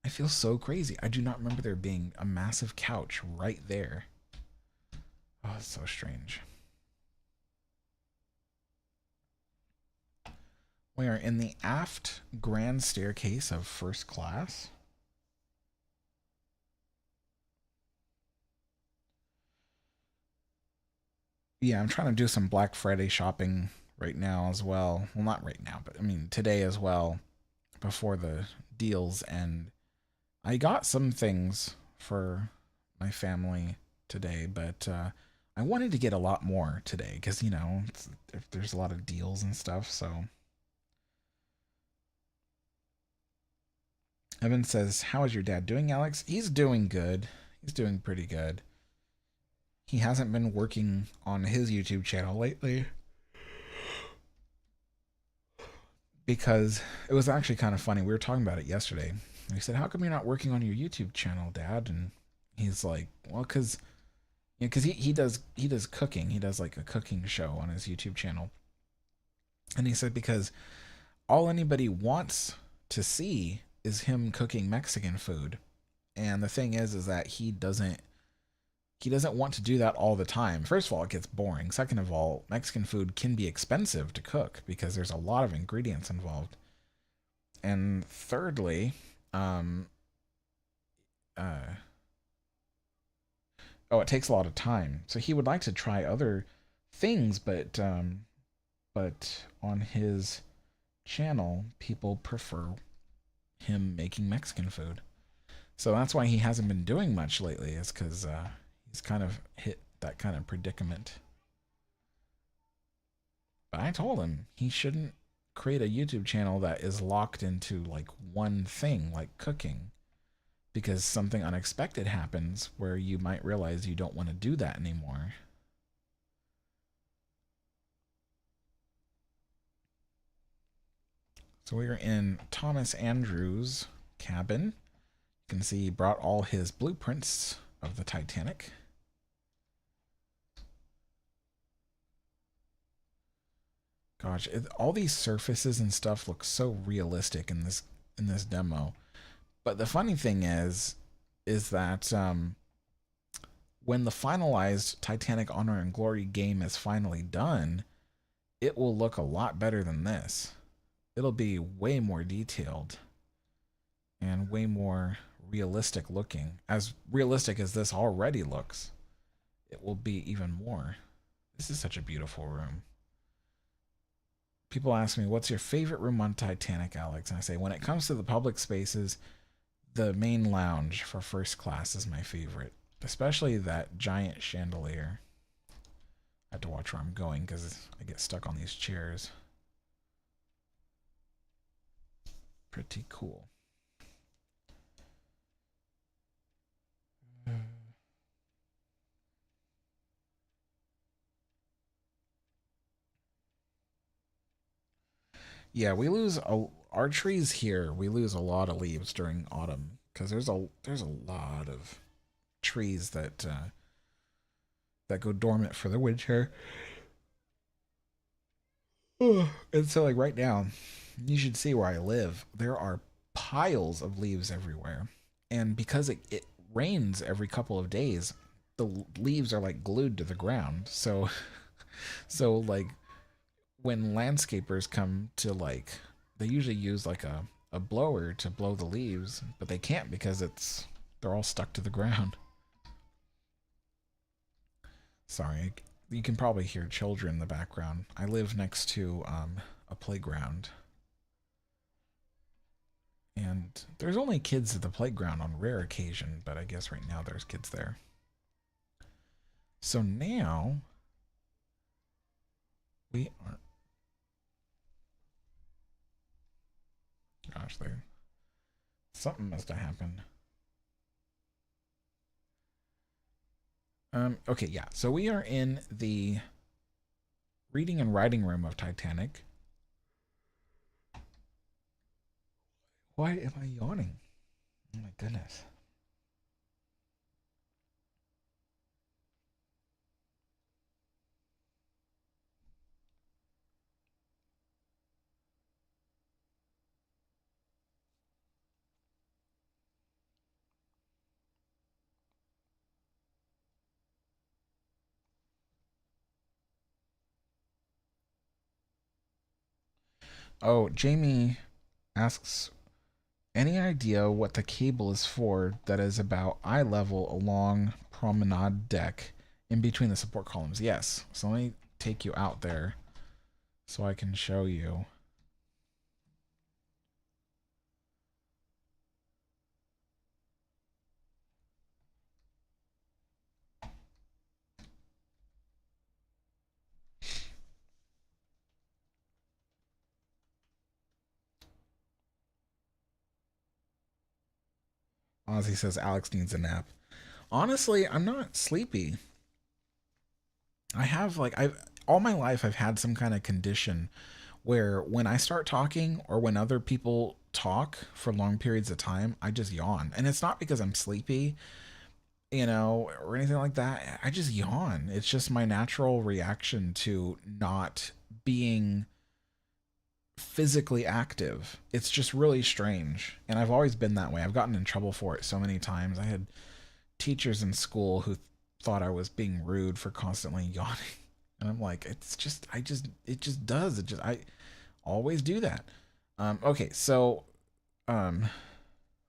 I feel so crazy. I do not remember there being a massive couch right there. Oh, it's so strange. We are in the aft grand staircase of first class. Yeah, I'm trying to do some Black Friday shopping right now as well. Well, not right now, but I mean today as well, before the deals end. I got some things for my family today, but I wanted to get a lot more today because, if there's a lot of deals and stuff. So Evan says, "How is your dad doing, Alex?" He's doing good. He's doing pretty good. He hasn't been working on his YouTube channel lately because it was actually kind of funny. We were talking about it yesterday. He said, "How come you're not working on your YouTube channel, Dad?" And he's like, "Well, because he does cooking. He does like a cooking show on his YouTube channel." And he said because all anybody wants to see is him cooking Mexican food. And the thing is that he doesn't want to do that all the time. First of all, it gets boring. Second of all, Mexican food can be expensive to cook because there's a lot of ingredients involved. And thirdly, um, uh, it takes a lot of time. So he would like to try other things, but on his channel, people prefer him making Mexican food. So that's why he hasn't been doing much lately. Is because he's kind of hit that kind of predicament. But I told him he shouldn't create a YouTube channel that is locked into like one thing, like cooking, because something unexpected happens where you might realize you don't want to do that anymore. So we are in Thomas Andrews' cabin. You can see he brought all his blueprints of the Titanic. Gosh, all these surfaces and stuff look so realistic in this demo. But the funny thing is that when the finalized Titanic Honor and Glory game is finally done, it will look a lot better than this. It'll be way more detailed and way more realistic looking. As realistic as this already looks, it will be even more. This is such a beautiful room. People ask me, what's your favorite room on Titanic, Alex? And I say, when it comes to the public spaces, the main lounge for first class is my favorite, especially that giant chandelier. I have to watch where I'm going because I get stuck on these chairs. Pretty cool. Yeah, our trees here. We lose a lot of leaves during autumn because there's a lot of trees that go dormant for the winter. And so, like right now, you should see where I live. There are piles of leaves everywhere, and because it rains every couple of days, the leaves are like glued to the ground. So like when landscapers come to they usually use like a blower to blow the leaves, but they can't because they're all stuck to the ground. Sorry, you can probably hear children in the background. I live next to a playground, and there's only kids at the playground on rare occasion, but I guess right now there's kids there. So now we are. Gosh, there. Something must have happened. Okay, yeah. So we are in the reading and writing room of Titanic. Why am I yawning? Oh my goodness. Oh, Jamie asks, any idea what the cable is for that is about eye level along promenade deck In between the support columns, yes. So let me take you out there so I can show you. Ozzy says Alex needs a nap. Honestly, I'm not sleepy. I have I've all my life I've had some kind of condition where when I start talking or when other people talk for long periods of time, I just yawn. And it's not because I'm sleepy, or anything like that. I just yawn. It's just my natural reaction to not being physically active. It's just really strange. And I've always been that way. I've gotten in trouble for it so many times. I had teachers in school who thought I was being rude for constantly yawning. And I'm like, it just does. I always do that. Okay, so, um,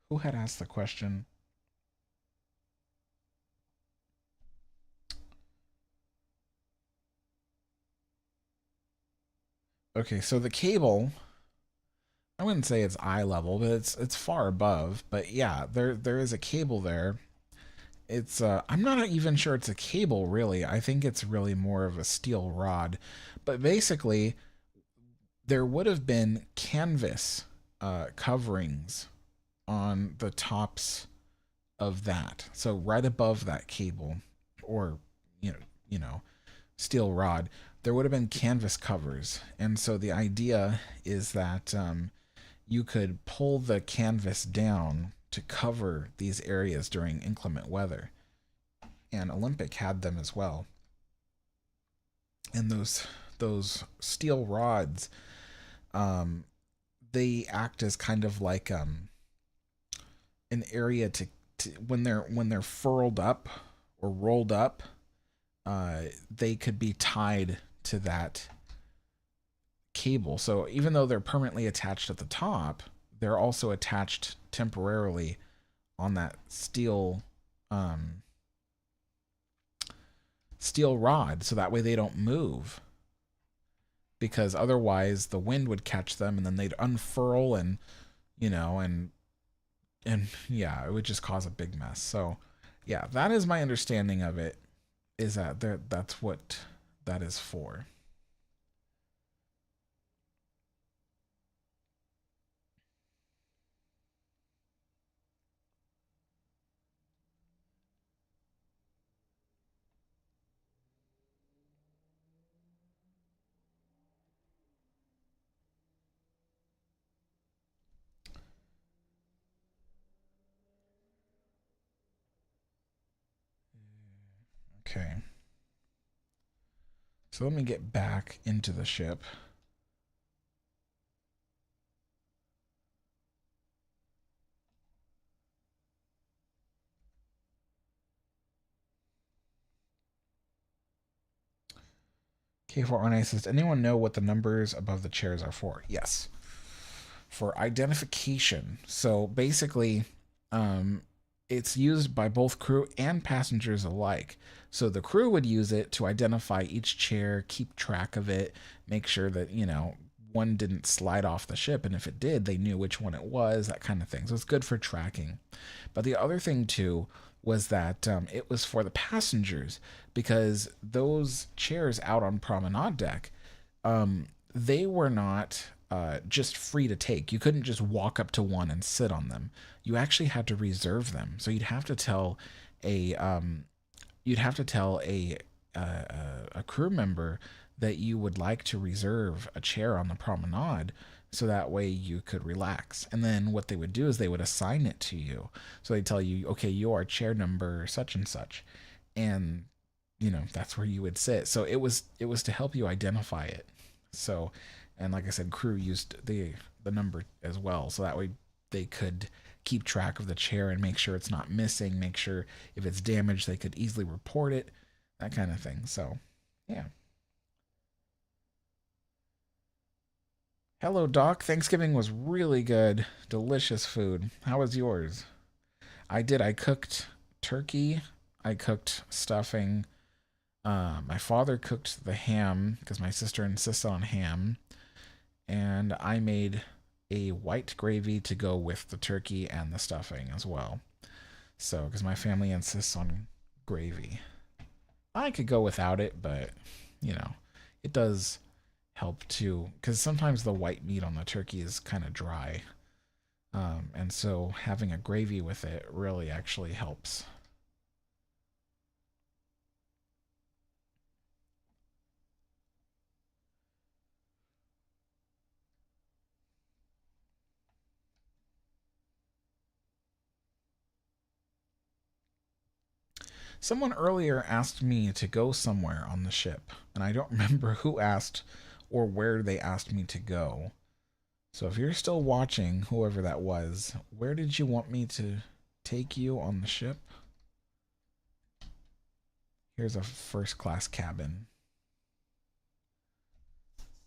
who had asked the question? Okay, so the cable, I wouldn't say it's eye level, but it's far above. But yeah, there is a cable there. It's I'm not even sure it's a cable really. I think it's really more of a steel rod. But basically, there would have been canvas coverings on the tops of that. So right above that cable, or you know, you know, steel rod, there would have been canvas covers. And so the idea is that you could pull the canvas down to cover these areas during inclement weather. And Olympic had them as well. And those steel rods, um, they act as kind of like an area to when they're furled up or rolled up, they could be tied to that cable. So even though they're permanently attached at the top, they're also attached temporarily on that steel rod, so that way they don't move. Because otherwise the wind would catch them and then they'd unfurl and you know and yeah, it would just cause a big mess. So yeah, that is my understanding of it. Is that that's what that is for. Okay. So let me get back into the ship. K4RNA says, does anyone know what the numbers above the chairs are for? Yes. For identification. So basically, um, it's used by both crew and passengers alike. So the crew would use it to identify each chair, keep track of it, make sure that, one didn't slide off the ship. And if it did, they knew which one it was, that kind of thing. So it's good for tracking. But the other thing, too, was that it was for the passengers because those chairs out on promenade deck, they were not just free to take. You couldn't just walk up to one and sit on them. You actually had to reserve them. So a you'd have to tell a crew member that you would like to reserve a chair on the promenade so that way you could relax. And then what they would do is they would assign it to you. So they tell you, okay, you are chair number such and such. And that's where you would sit. So it was to help you identify it. So, and like I said, crew used the number as well. So that way they could keep track of the chair and make sure it's not missing, make sure if it's damaged they could easily report it, that kind of thing. So, yeah. Hello, Doc. Thanksgiving was really good. Delicious food. How was yours? I did. I cooked turkey. I cooked stuffing. My father cooked the ham because my sister insists on ham, and I made a white gravy to go with the turkey and the stuffing as well. So, because my family insists on gravy, I could go without it, but you know, it does help too. Because sometimes the white meat on the turkey is kind of dry, and so having a gravy with it really actually helps. Someone earlier asked me to go somewhere on the ship, and I don't remember who asked or where they asked me to go. So if you're still watching, whoever that was, where did you want me to take you on the ship? Here's a first class cabin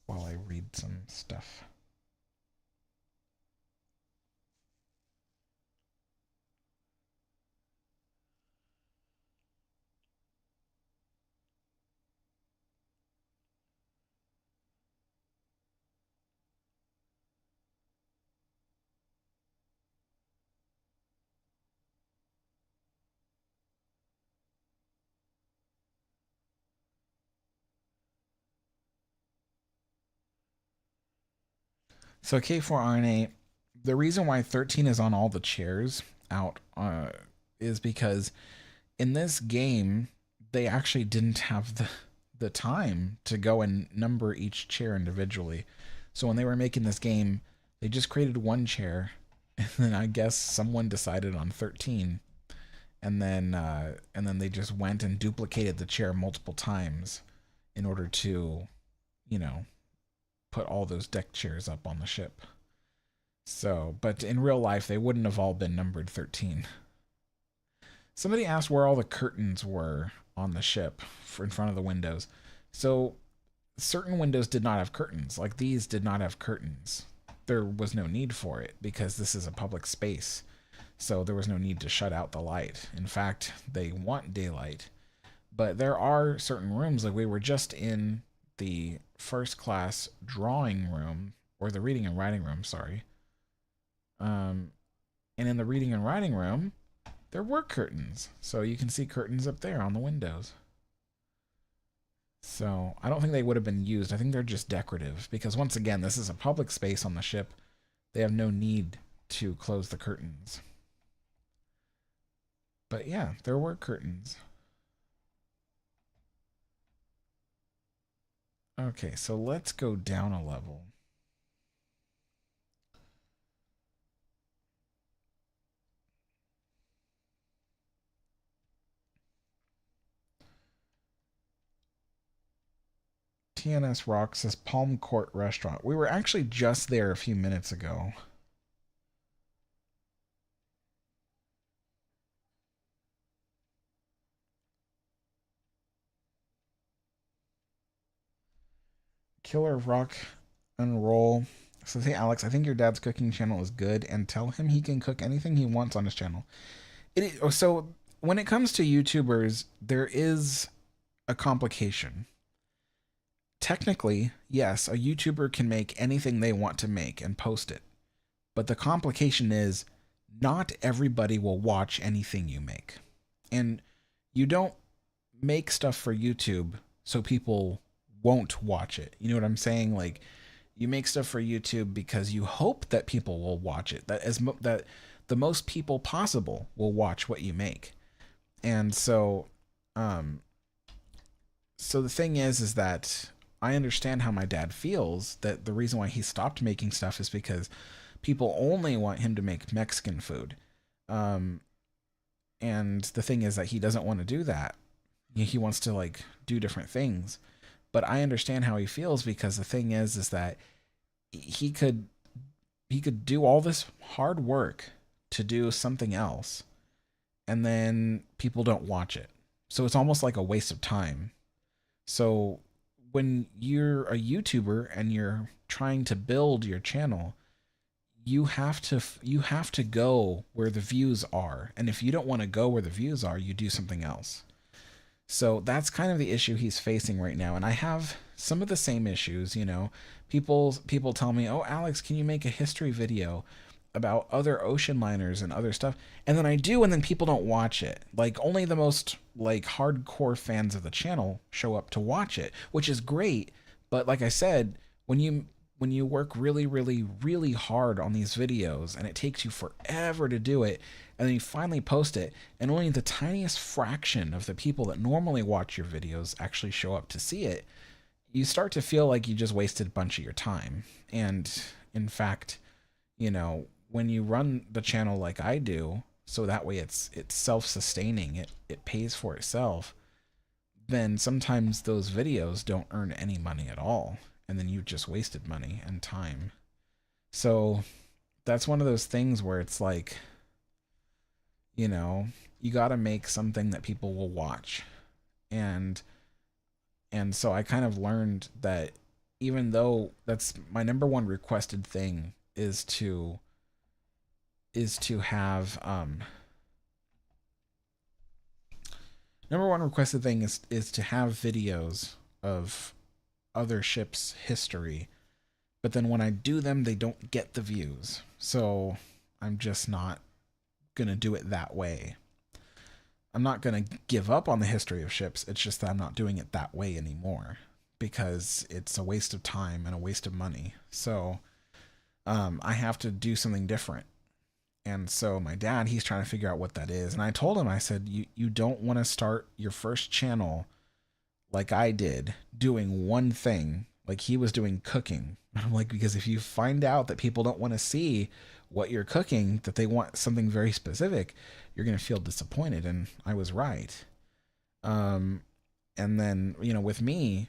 while I read some stuff. So K4RNA, the reason why 13 is on all the chairs out is because in this game they actually didn't have the time to go and number each chair individually. So when they were making this game, they just created one chair, and then I guess someone decided on 13, and then they just went and duplicated the chair multiple times in order to, you know, put all those deck chairs up on the ship. So, but in real life, they wouldn't have all been numbered 13. Somebody asked where all the curtains were on the ship for in front of the windows. So, certain windows did not have curtains. Like these did not have curtains. There was no need for it because this is a public space. So, there was no need to shut out the light. In fact, they want daylight. But there are certain rooms, like we were just in the first class drawing room, or the reading and writing room, sorry. And in the reading and writing room, there were curtains. So you can see curtains up there on the windows. So I don't think they would have been used. I think they're just decorative because once again, this is a public space on the ship. They have no need to close the curtains. But yeah, there were curtains. Okay, so let's go down a level. TNS Rock says Palm Court Restaurant. We were actually just there a few minutes ago. Killer Rock and Roll. So hey Alex, I think your dad's cooking channel is good, and tell him he can cook anything he wants on his channel. So when it comes to YouTubers, there is a complication. Technically, yes, a YouTuber can make anything they want to make and post it. But the complication is not everybody will watch anything you make. And you don't make stuff for YouTube so people won't watch it. You know what I'm saying? Like you make stuff for YouTube because you hope that people will watch it. That the most people possible will watch what you make. And um so the thing is that I understand how my dad feels, that the reason why he stopped making stuff is because people only want him to make Mexican food. Um and the thing is that he doesn't want to do that. He wants to like do different things. But I understand how he feels because the thing is that he could do all this hard work to do something else and then people don't watch it. So it's almost like a waste of time. So when you're a YouTuber and you're trying to build your channel, you have to go where the views are. And if you don't want to go where the views are, you do something else. So that's kind of the issue he's facing right now. And I have some of the same issues, you know. People tell me, "Oh, Alex, can you make a history video about other ocean liners and other stuff?" And then I do, and then people don't watch it. Like only the most like hardcore fans of the channel show up to watch it, which is great. But like I said, when you work really, really, really hard on these videos and it takes you forever to do it, and then you finally post it, and only the tiniest fraction of the people that normally watch your videos actually show up to see it, you start to feel like you just wasted a bunch of your time. And in fact, you know, when you run the channel like I do, so that way it's self-sustaining, it pays for itself, then sometimes those videos don't earn any money at all, and then you just wasted money and time. So that's one of those things where it's like, you know, you got to make something that people will watch. And so I kind of learned that even though that's my number one requested thing is to have number one requested thing is to have videos of other ships' history, but then when I do them, they don't get the views. So I'm just not gonna do it that way. I'm not gonna give up on the history of ships. It's just that I'm not doing it that way anymore because it's a waste of time and a waste of money. So I have to do something different. And so my dad, he's trying to figure out what that is. And I told him, I said, you don't want to start your first channel like I did, doing one thing, like he was doing cooking. I'm like, because if you find out that people don't want to see what you're cooking, that they want something very specific, you're going to feel disappointed. And I was right. And then, you know, with me,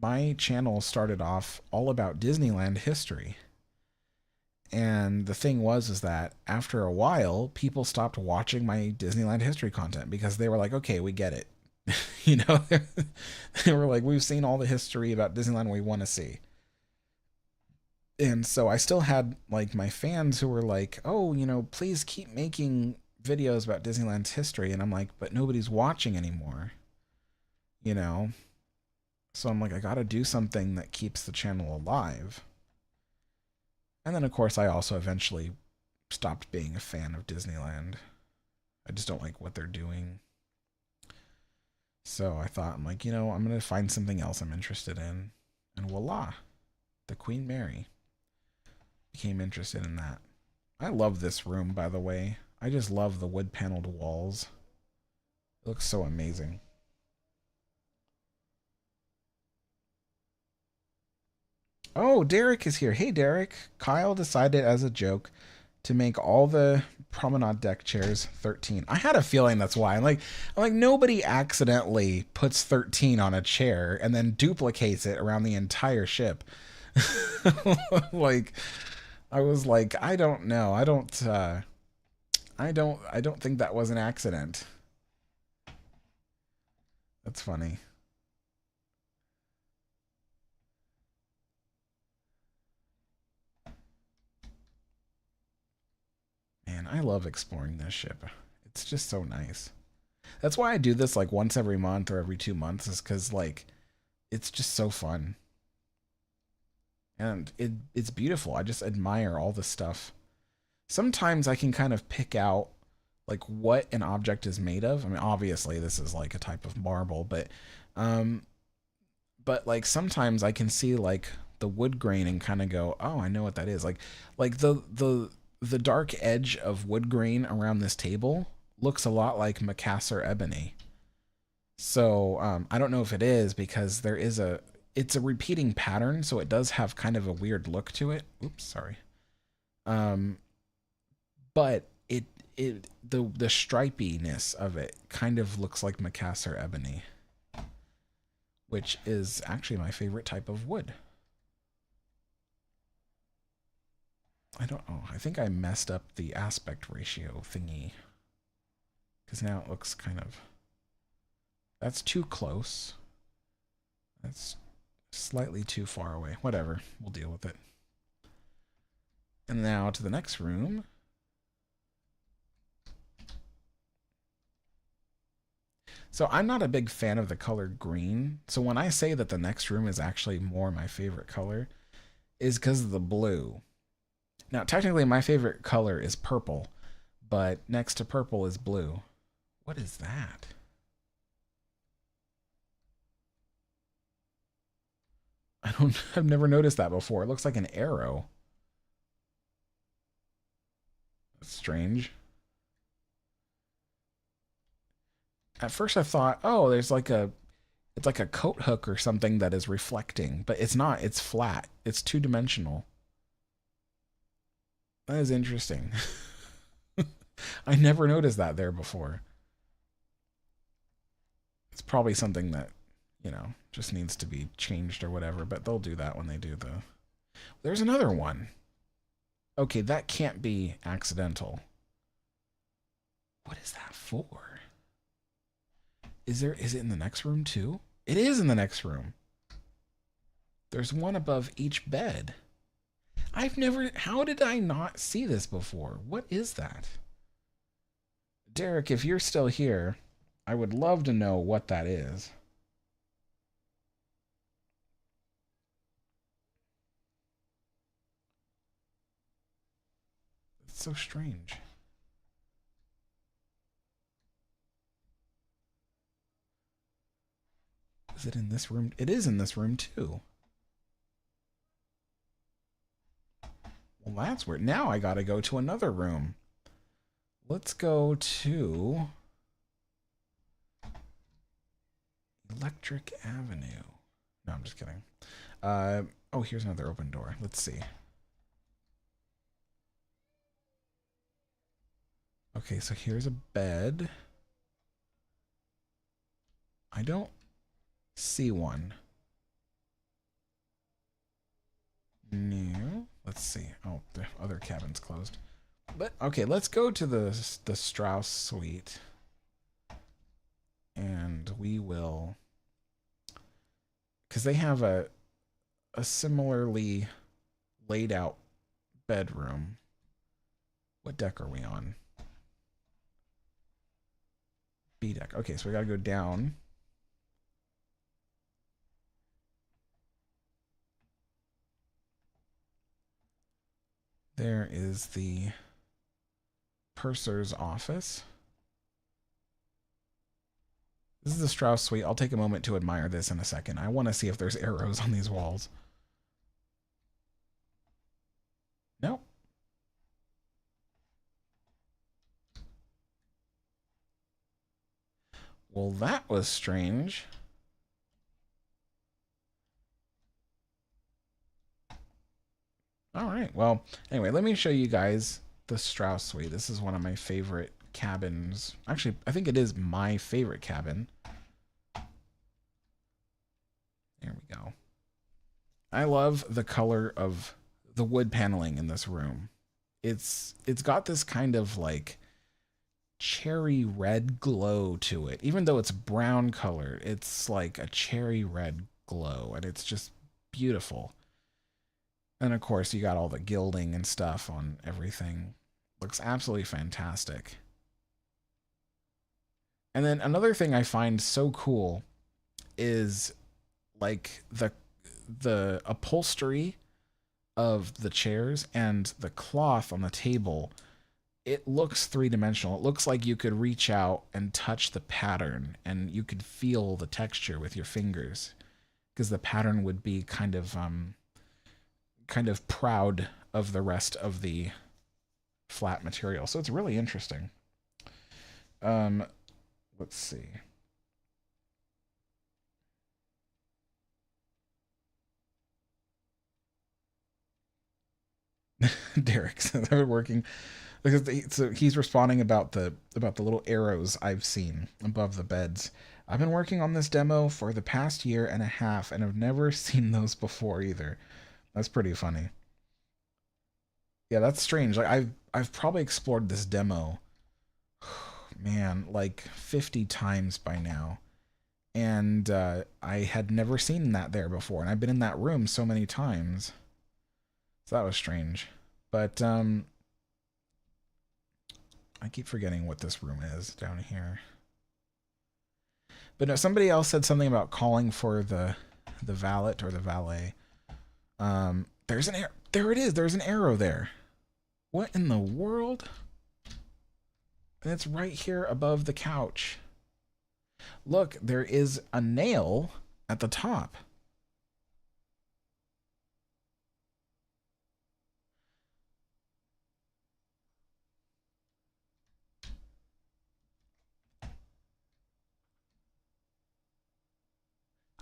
my channel started off all about Disneyland history. And the thing was is that after a while, people stopped watching my Disneyland history content because they were like, okay, we get it. You know, they were like, we've seen all the history about Disneyland we want to see. And so I still had like my fans who were like, oh, you know, please keep making videos about Disneyland's history. And I'm like, but nobody's watching anymore, you know? So I'm like, I got to do something that keeps the channel alive. And then, of course, I also eventually stopped being a fan of Disneyland. I just don't like what they're doing. So I thought, I'm like, you know, I'm going to find something else I'm interested in. And voila, the Queen Mary. Became interested in that. I love this room, by the way. I just love the wood-paneled walls. It looks so amazing. Oh, Derek is here. Hey, Derek. Kyle decided as a joke to make all the promenade deck chairs 13. I had a feeling that's why. I'm like nobody accidentally puts 13 on a chair and then duplicates it around the entire ship. Like I was like, I don't know. I don't think that was an accident. That's funny. Man, I love exploring this ship. It's just so nice. That's why I do this like once every month or every 2 months, is because like it's just so fun. And it's beautiful. I just admire all the stuff. Sometimes I can kind of pick out like what an object is made of. I mean, obviously this is like a type of marble, um but like sometimes I can see like the wood grain and kind of go, "Oh, I know what that is." Like the dark edge of wood grain around this table looks a lot like Macassar ebony. So I don't know if it is because it's a repeating pattern, so it does have kind of a weird look to it. Oops, sorry. Um, but the stripiness of it kind of looks like Macassar ebony, which is actually my favorite type of wood. I don't know. I think I messed up the aspect ratio thingy. Because now it looks kind of... That's too close. That's slightly too far away. Whatever. We'll deal with it. And now to the next room. So I'm not a big fan of the color green. So when I say that the next room is actually more my favorite color, is because of the blue. Now, technically, my favorite color is purple, but next to purple is blue. What is that? I've never noticed that before. It looks like an arrow. That's strange. At first I thought, oh, it's like a coat hook or something that is reflecting, but it's not. It's flat. It's two-dimensional. That is interesting. I never noticed that there before. It's probably something that, just needs to be changed or whatever, but they'll do that when they do the... There's another one. Okay, that can't be accidental. What is that for? Is it in the next room too? It is in the next room. There's one above each bed. How did I not see this before? What is that? Derek, if you're still here, I would love to know what that is. It's so strange. Is it in this room? It is in this room too. Well, that's weird. Now I gotta go to another room. Let's go to Electric Avenue. No, I'm just kidding. Oh, here's another open door. Let's see. Okay, so here's a bed. I don't see one. No. Let's see. Oh, the other cabin's closed. But okay, let's go to the Strauss suite. And we will, because they have a similarly laid out bedroom. What deck are we on? B deck. Okay, so we gotta go down. There is the purser's office. This is the Strauss suite. I'll take a moment to admire this in a second. I want to see if there's arrows on these walls. Nope. Well, that was strange. All right. Well, anyway, let me show you guys the Strauss suite. This is one of my favorite cabins. Actually, I think it is my favorite cabin. There we go. I love the color of the wood paneling in this room. It's got this kind of like cherry red glow to it. Even though it's brown color, it's like a cherry red glow, and it's just beautiful. And of course, you got all the gilding and stuff on everything. Looks absolutely fantastic. And then another thing I find so cool is like the upholstery of the chairs and the cloth on the table. It looks three-dimensional. It looks like you could reach out and touch the pattern and you could feel the texture with your fingers, because the pattern would be kind of proud of the rest of the flat material. So it's really interesting. Let's see. Derek says they're working because so he's responding about the little arrows I've seen above the beds. I've been working on this demo for the past year and a half and have never seen those before either. That's pretty funny. Yeah, that's strange. Like I've probably explored this demo, man, like 50 times by now. And I had never seen that there before, and I've been in that room so many times. So that was strange. But I keep forgetting what this room is down here. But no, somebody else said something about calling for the valet or the valet. There's an arrow. There it is. There's an arrow there. What in the world? And it's right here above the couch. Look, there is a nail at the top.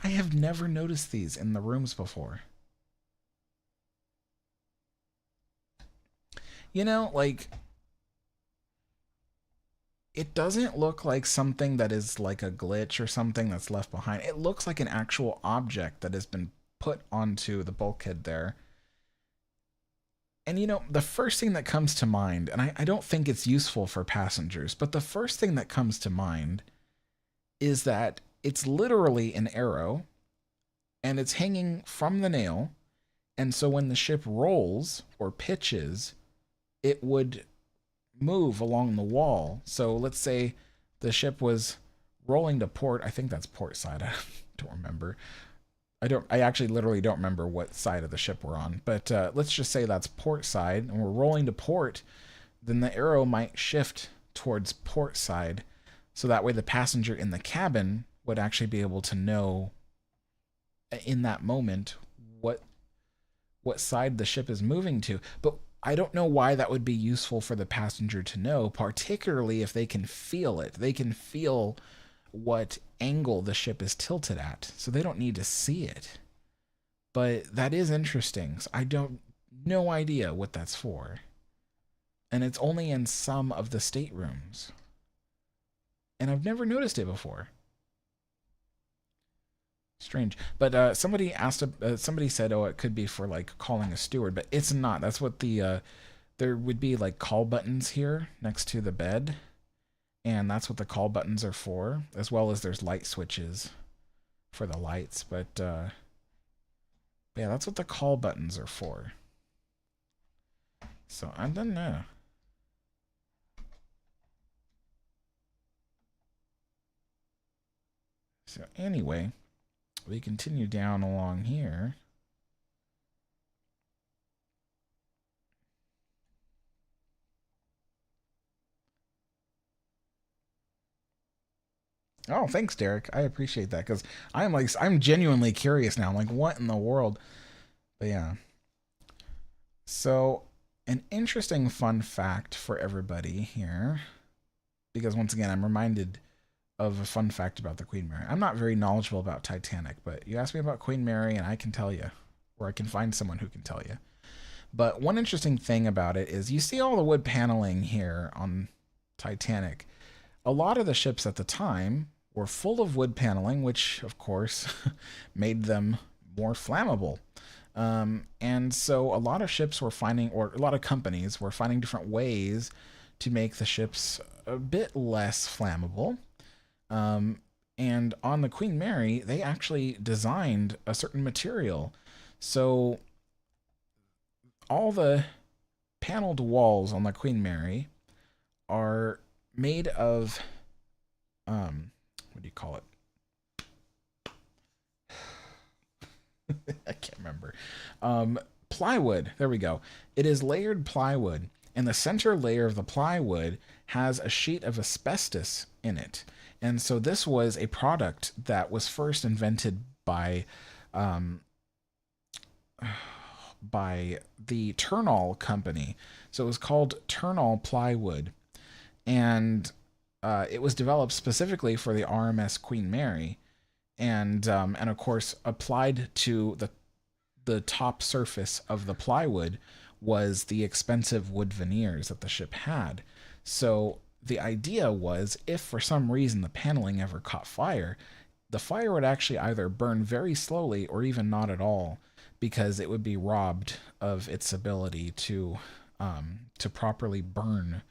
I have never noticed these in the rooms before. You know, like, it doesn't look like something that is like a glitch or something that's left behind. It looks like an actual object that has been put onto the bulkhead there. And you know, the first thing that comes to mind, and I don't think it's useful for passengers, but the first thing that comes to mind is that it's literally an arrow and it's hanging from the nail. And so when the ship rolls or pitches, it would move along the wall. So let's say the ship was rolling to port. I think that's port side. I don't remember. I actually literally don't remember what side of the ship we're on. But let's just say that's port side and we're rolling to port. Then the arrow might shift towards port side. So that way the passenger in the cabin would actually be able to know in that moment what side the ship is moving to. But I don't know why that would be useful for the passenger to know, particularly if they can feel it. They can feel what angle the ship is tilted at, so they don't need to see it. But that is interesting. So I don't, no idea what that's for. And it's only in some of the staterooms. And I've never noticed it before. Strange. But somebody asked, somebody said, oh, it could be for like calling a steward, but it's not. That's what the, there would be like call buttons here next to the bed. And that's what the call buttons are for, as well as there's light switches for the lights. But yeah, that's what the call buttons are for. So I don't know. So anyway, we continue down along here. Oh, thanks, Derek. I appreciate that because I'm genuinely curious now. I'm like, what in the world? But yeah. So, an interesting fun fact for everybody here, because once again, I'm reminded of a fun fact about the Queen Mary. I'm not very knowledgeable about Titanic, but you ask me about Queen Mary and I can tell you, or I can find someone who can tell you. But one interesting thing about it is you see all the wood paneling here on Titanic. A lot of the ships at the time were full of wood paneling, which of course made them more flammable. And so a lot of ships were finding, or a lot of companies were finding different ways to make the ships a bit less flammable. And on the Queen Mary, they actually designed a certain material. So all the paneled walls on the Queen Mary are made of, what do you call it? I can't remember. Plywood. There we go. It is layered plywood, and the center layer of the plywood has a sheet of asbestos in it. And so this was a product that was first invented by the Turnall company. So it was called Turnall plywood, and it was developed specifically for the RMS Queen Mary, and of course applied to the top surface of the plywood was the expensive wood veneers that the ship had. So the idea was, if for some reason the paneling ever caught fire, the fire would actually either burn very slowly or even not at all, because it would be robbed of its ability to properly burn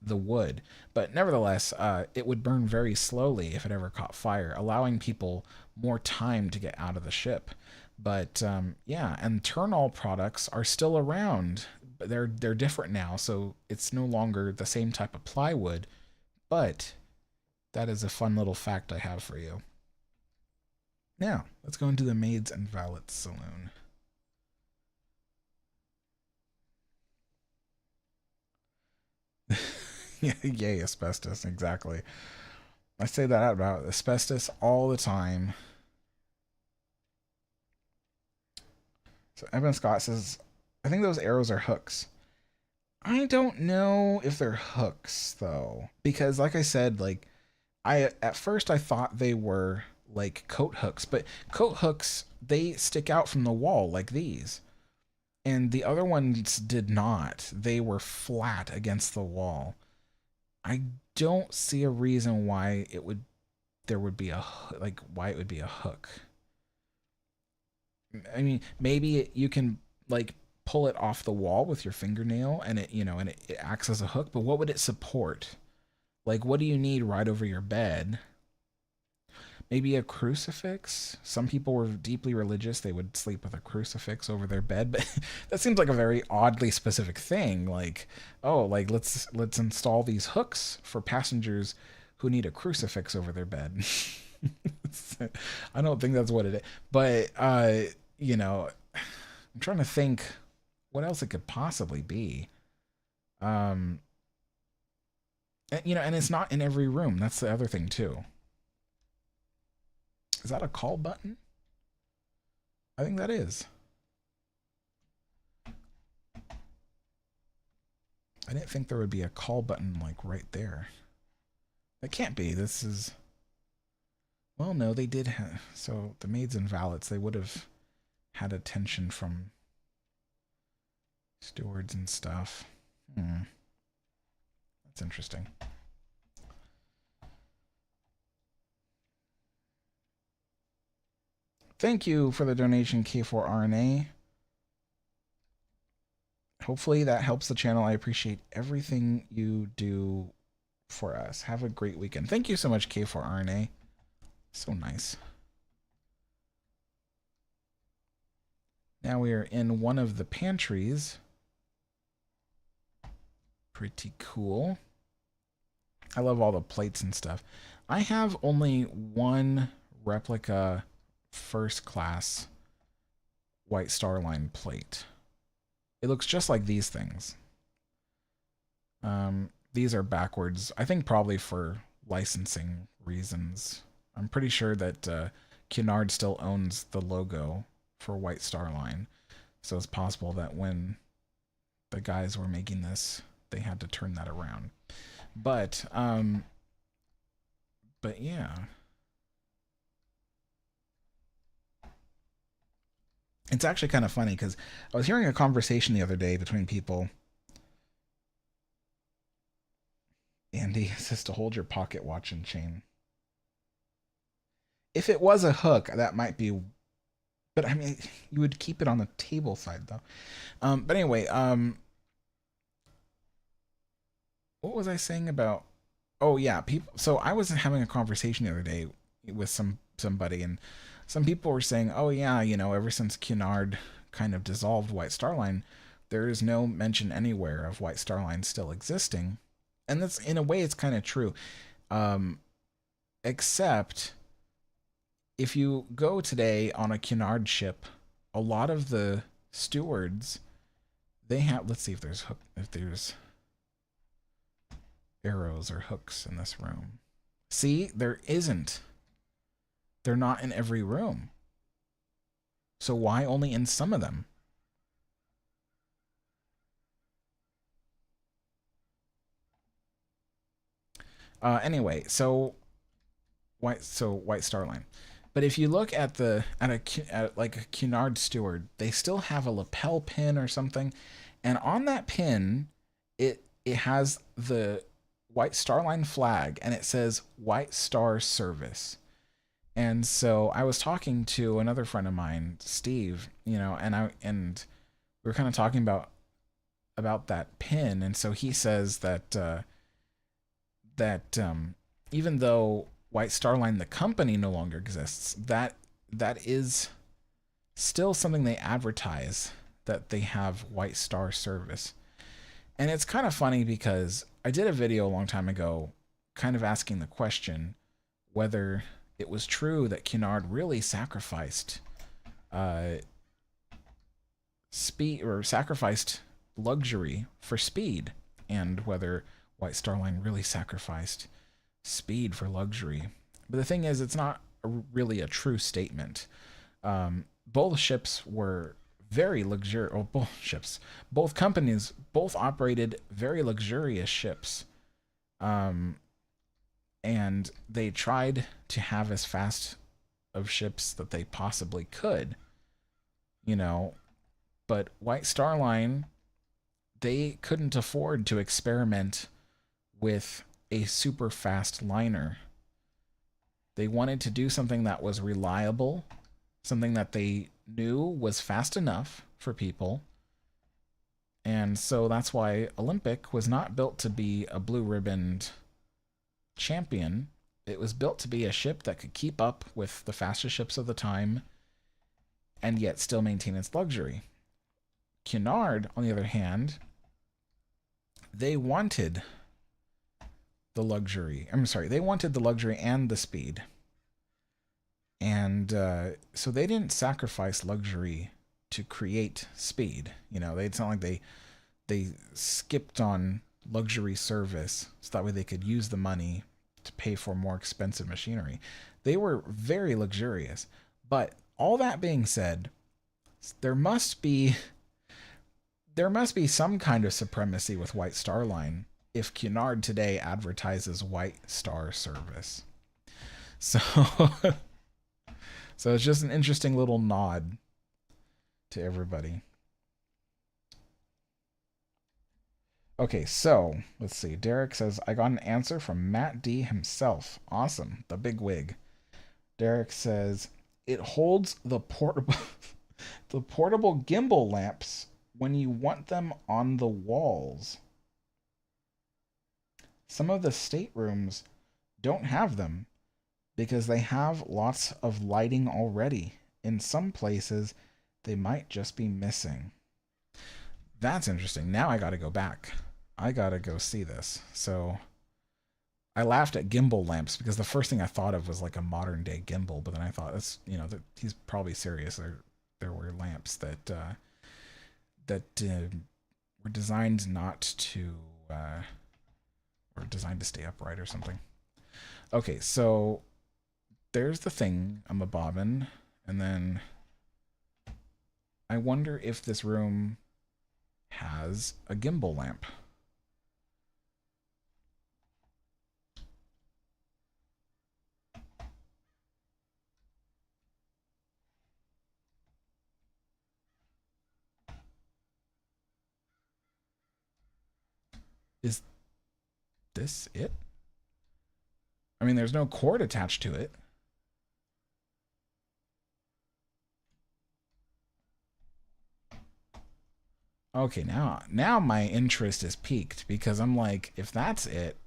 the wood. But nevertheless, it would burn very slowly if it ever caught fire, allowing people more time to get out of the ship. But yeah, and Turnall products are still around. They're different now, so it's no longer the same type of plywood. But that is a fun little fact I have for you. Now, let's go into the maids and valets saloon. Yay, asbestos, exactly. I say that about asbestos all the time. So Evan Scott says, I think those arrows are hooks. I don't know if they're hooks though, because like I said, like I at first I thought they were like coat hooks, but coat hooks they stick out from the wall like these. And the other ones did not. They were flat against the wall. I don't see a reason why there would be a like why it would be a hook. I mean, maybe you can like pull it off the wall with your fingernail and it acts as a hook, but what would it support? Like what do you need right over your bed? Maybe a crucifix? Some people were deeply religious. They would sleep with a crucifix over their bed, but that seems like a very oddly specific thing. Like, oh, like let's install these hooks for passengers who need a crucifix over their bed. I don't think that's what it is. But I'm trying to think what else it could possibly be. And it's not in every room. That's the other thing too. Is that a call button? I think that is. I didn't think there would be a call button like right there. That can't be. This is... Well, no, they did have... So the maids and valets, they would have had attention from stewards and stuff. That's interesting. Thank you for the donation, K4RNA. Hopefully that helps the channel. I appreciate everything you do for us. Have a great weekend. Thank you so much, K4RNA. So nice. Now we are in one of the pantries. Pretty cool. I love all the plates and stuff. I have only one replica first class White Star Line plate. It looks just like these things. These are backwards. I think probably for licensing reasons. I'm pretty sure that Cunard still owns the logo for White Star Line. So it's possible that when the guys were making this, they had to turn that around. But yeah. It's actually kind of funny because I was hearing a conversation the other day between people. Andy says to hold your pocket watch and chain. If it was a hook, that might be... But I mean, you would keep it on the table side though. But anyway, what was I saying about... Oh yeah, people. So I was having a conversation the other day with somebody, and some people were saying, oh yeah, ever since Cunard kind of dissolved White Star Line, there is no mention anywhere of White Star Line still existing. And that's, in a way, it's kind of true. Except if you go today on a Cunard ship, a lot of the stewards, they have, let's see if there's arrows or hooks in this room. See, there isn't. They're not in every room. So why only in some of them? Anyway, so White Star Line. But if you look at like a Cunard steward, they still have a lapel pin or something, and on that pin, it has the White Star Line flag, and it says White Star Service. And so I was talking to another friend of mine, Steve, and we were kind of talking about that pin, and so he says that even though White Star Line, the company, no longer exists, that is still something they advertise, that they have White Star Service. And it's kind of funny because I did a video a long time ago kind of asking the question whether it was true that Cunard really sacrificed speed, or sacrificed luxury for speed, and whether White Star Line really sacrificed speed for luxury. But the thing is, it's not really a true statement. Both ships were very luxurious. Oh, both companies, both operated very luxurious ships, and they tried to have as fast of ships that they possibly could, you know. But White Star Line, they couldn't afford to experiment with a super fast liner. They wanted to do something that was reliable, something that they knew was fast enough for people. And so that's why Olympic was not built to be a blue ribboned champion. It was built to be a ship that could keep up with the fastest ships of the time and yet still maintain its luxury. Cunard, on the other hand, they wanted the luxury. I'm sorry, they wanted the luxury and the speed. And so they didn't sacrifice luxury to create speed. You know, it's not like they skipped on luxury service so that way they could use the money to pay for more expensive machinery. They were very luxurious. But all that being said, there must be some kind of supremacy with White Star Line if Cunard today advertises White Star service. So so it's just an interesting little nod to everybody. Okay, so let's see. Derek says, I got an answer from Matt D himself. Awesome. The big wig. Derek says, it holds the portable the portable gimbal lamps when you want them on the walls. Some of the staterooms don't have them because they have lots of lighting already. In some places, they might just be missing. That's interesting. Now I gotta go back. I gotta go see this. So I laughed at gimbal lamps because the first thing I thought of was like a modern day gimbal, but then I thought, that's, you know, that he's probably serious. There were lamps that were designed not to or designed to stay upright or something. Okay, so there's the thing on the bobbin, and then I wonder if this room has a gimbal lamp. Is this it? I mean, there's no cord attached to it. Okay, now my interest is piqued because I'm like, if that's it,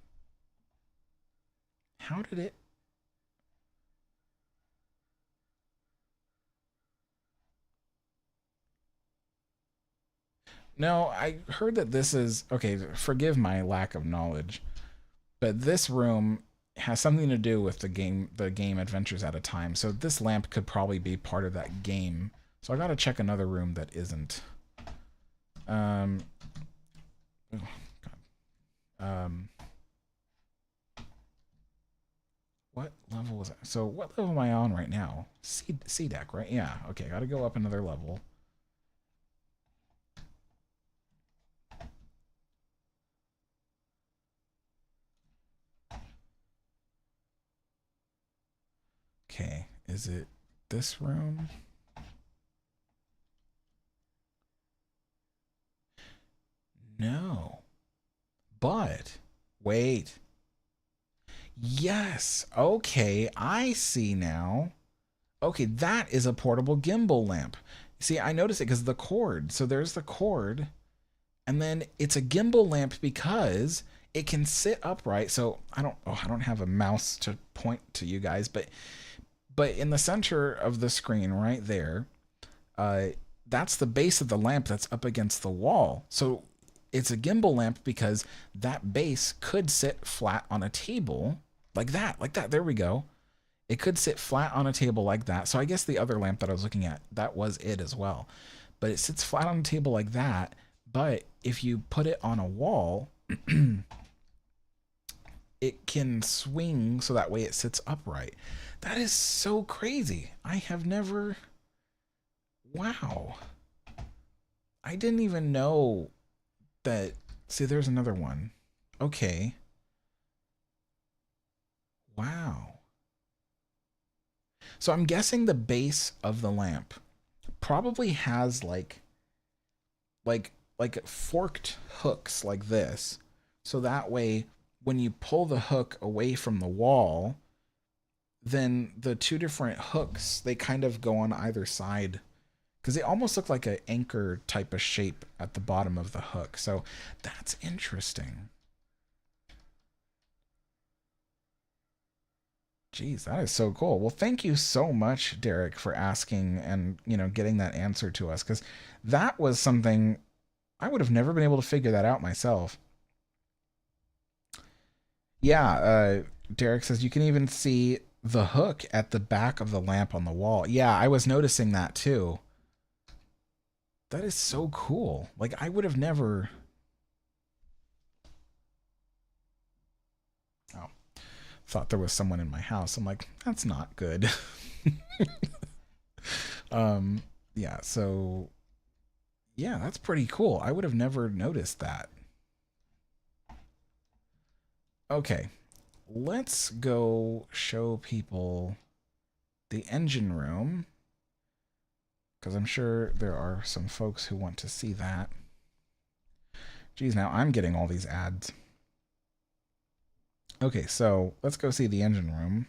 how did it? No, I heard that this is, okay, forgive my lack of knowledge, but this room has something to do with the game Adventures at a Time. So this lamp could probably be part of that game. So I got to check another room that isn't. Oh, God. What level was that? So what level am I on right now? C deck, right? Yeah. Okay, got to go up another level. Okay, is it this room? No. But, wait. Yes. Okay, I see now. Okay, that is a portable gimbal lamp. See, I noticed it because of the cord. So there's the cord. And then it's a gimbal lamp because it can sit upright. So I don't have a mouse to point to you guys, but in the center of the screen right there, that's the base of the lamp that's up against the wall. So it's a gimbal lamp because that base could sit flat on a table like that. There we go. It could sit flat on a table like that. So I guess the other lamp that I was looking at, that was it as well. But it sits flat on a table like that. But if you put it on a wall, it can swing so that way it sits upright. That is so crazy. I have never... Wow. I didn't even know that... See, there's another one. Okay. Wow. So I'm guessing the base of the lamp probably has like forked hooks like this. So that way when you pull the hook away from the wall, then the two different hooks, they kind of go on either side, because they almost look like an anchor type of shape at the bottom of the hook. So that's interesting. Geez, that is so cool. Well, thank you so much, Derek, for asking and, getting that answer to us, because that was something I would have never been able to figure that out myself. Yeah, Derek says you can even see the hook at the back of the lamp on the wall. Yeah, I was noticing that too. That is so cool. Like, I would have never... Oh, thought there was someone in my house. I'm like, that's not good. Yeah, so... Yeah, that's pretty cool. I would have never noticed that. Okay, let's go show people the engine room, because I'm sure there are some folks who want to see that. Geez, now I'm getting all these ads. Okay, so let's go see the engine room.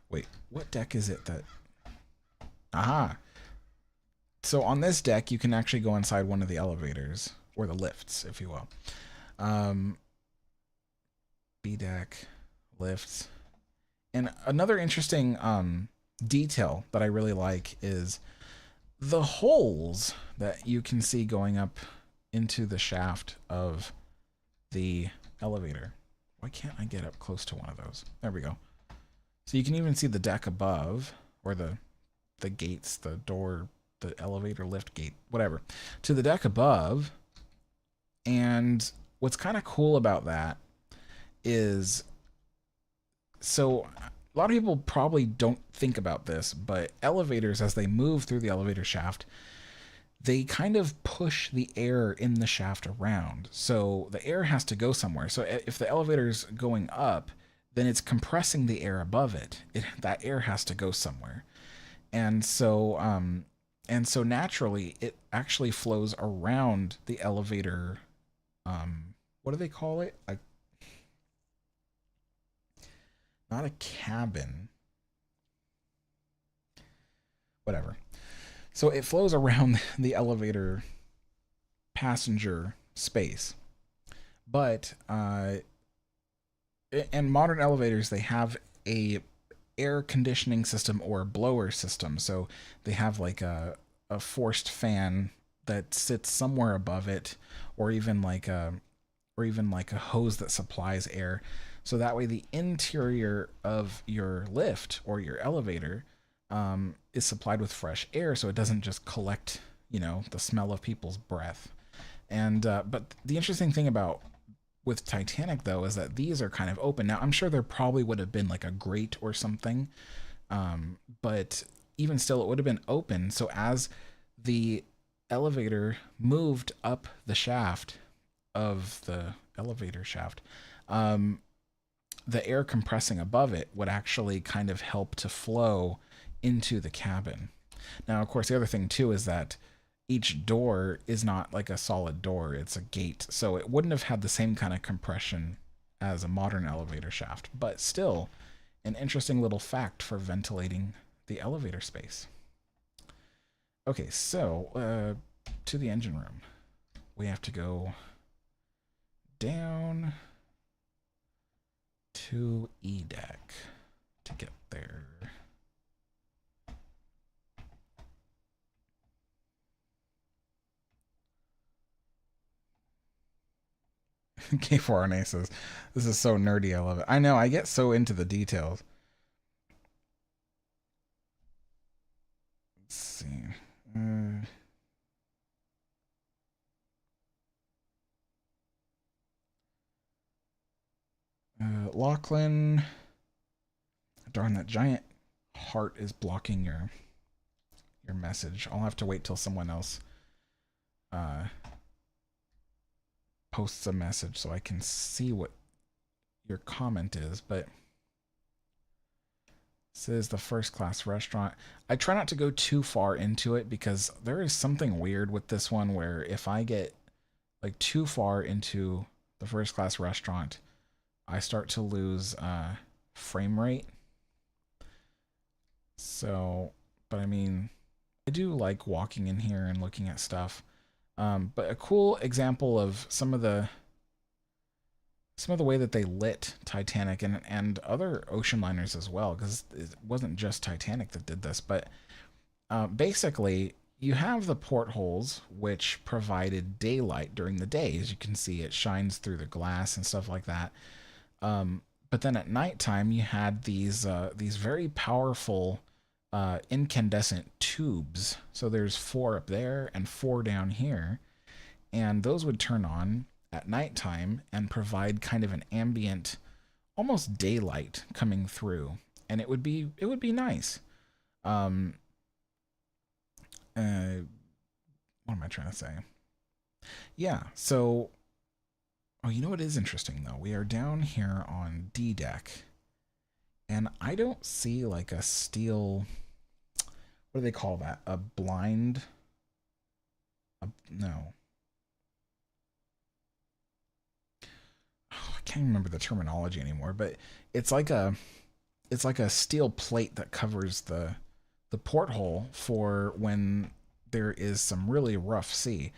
Wait, what deck is it that... Aha! So on this deck, you can actually go inside one of the elevators, or the lifts, if you will. B deck, lifts. And another interesting detail that I really like is the holes that you can see going up into the shaft of the elevator. Why can't I get up close to one of those? There we go. So you can even see the deck above, or the gates, the door, the elevator lift gate, whatever, to the deck above. And what's kind of cool about that is, so a lot of people probably don't think about this, but elevators, as they move through the elevator shaft, they kind of push the air in the shaft around. So the air has to go somewhere. So if the elevator's going up, then it's compressing the air above it. That air has to go somewhere. And so naturally, it actually flows around the elevator. What do they call it? Not a cabin. Whatever. So it flows around the elevator passenger space. But in modern elevators, they have a air conditioning system or a blower system. So they have like a forced fan that sits somewhere above it, or even like a hose that supplies air. So that way the interior of your lift or your elevator is supplied with fresh air, so it doesn't just collect, the smell of people's breath. And but the interesting thing about with Titanic, though, is that these are kind of open. Now, I'm sure there probably would have been like a grate or something, but even still, it would have been open. So as the elevator moved up the shaft of the elevator shaft, the air compressing above it would actually kind of help to flow into the cabin. Now, of course, the other thing, too, is that each door is not like a solid door, it's a gate, so it wouldn't have had the same kind of compression as a modern elevator shaft, but still an interesting little fact for ventilating the elevator space. Okay, so to the engine room. We have to go down to E deck to get there. K4RNA says, this is so nerdy, I love it. I know, I get so into the details. Let's see. Lachlan. Darn, that giant heart is blocking your message. I'll have to wait till someone else posts a message so I can see what your comment is. But this is the first class restaurant. I try not to go too far into it because there is something weird with this one where if I get like too far into the first class restaurant, I start to lose frame rate. So, but I mean, I do like walking in here and looking at stuff. But a cool example of some of the way that they lit Titanic and other ocean liners as well, because it wasn't just Titanic that did this, but basically you have the portholes which provided daylight during the day. As you can see, it shines through the glass and stuff like that. But then at nighttime, you had these very powerful incandescent tubes. So there's 4 up there and 4 down here, and those would turn on at nighttime and provide kind of an ambient, almost daylight coming through, and it would be nice. What am I trying to say? Yeah, so oh, you know what is interesting though? We are down here on D deck, and I don't see like a steel. What do they call that? A blind? No. Oh, I can't remember the terminology anymore, but it's like a steel plate that covers the porthole for when there is some really rough sea.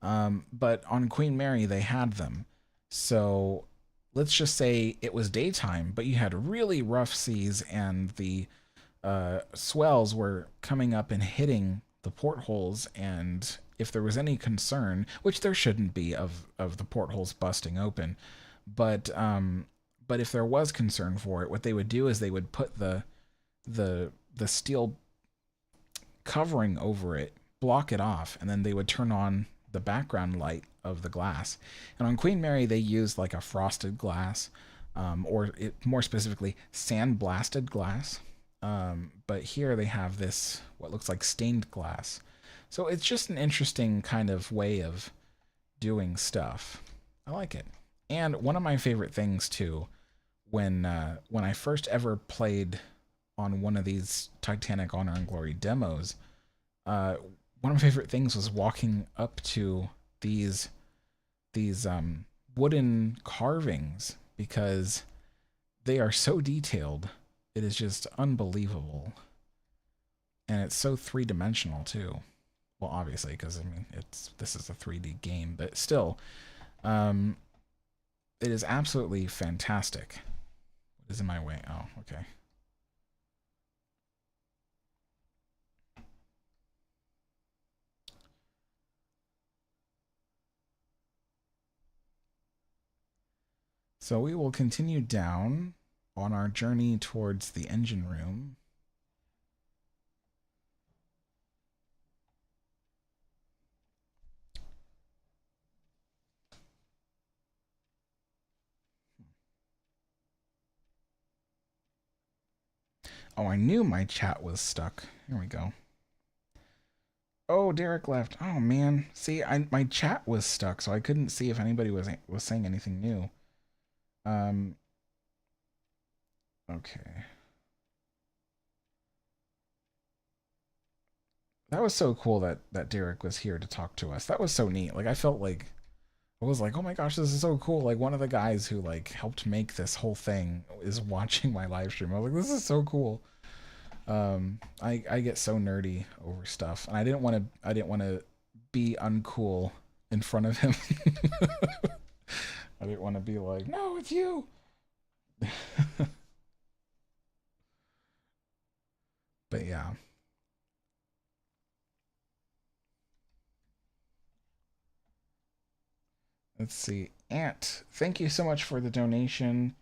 But on Queen Mary, they had them. So let's just say it was daytime, but you had really rough seas, and the swells were coming up and hitting the portholes. And if there was any concern, which there shouldn't be of the portholes busting open, but if there was concern for it, what they would do is they would put the steel covering over it, block it off, and then they would turn on the background light of the glass. And on Queen Mary, they used like a frosted glass, more specifically, sandblasted glass. But here they have this, what looks like stained glass. So it's just an interesting kind of way of doing stuff. I like it. And one of my favorite things too, when I first ever played on one of these Titanic Honor and Glory demos, one of my favorite things was walking up to these wooden carvings, because they are so detailed. It is just unbelievable, and it's so three-dimensional too. Well, obviously, because I mean, this is a 3D game, but still, it is absolutely fantastic. What is in my way? Oh, okay. So we will continue down on our journey towards the engine room. Oh, I knew my chat was stuck. Here we go. Oh, Derek left. Oh man. See, my chat was stuck, so I couldn't see if anybody was saying anything new. Okay. That was so cool that Derek was here to talk to us. That was so neat. Like I felt like I was like, oh my gosh, this is so cool. Like one of the guys who like helped make this whole thing is watching my live stream. I was like, this is so cool. I get so nerdy over stuff, and I didn't want to be uncool in front of him. I didn't want to be like, no, it's you. But yeah. Let's see. Ant, thank you so much for the donation.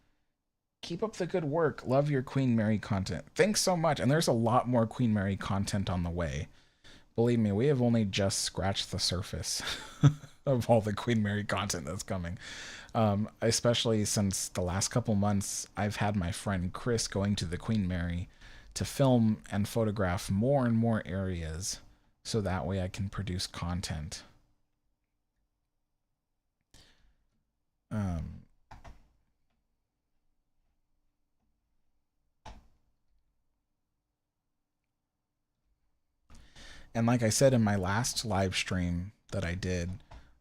Keep up the good work. Love your Queen Mary content. Thanks so much. And there's a lot more Queen Mary content on the way. Believe me, we have only just scratched the surface of all the Queen Mary content that's coming. Especially since the last couple months, I've had my friend Chris going to the Queen Mary to film and photograph more and more areas so that way I can produce content. And like I said in my last live stream that I did,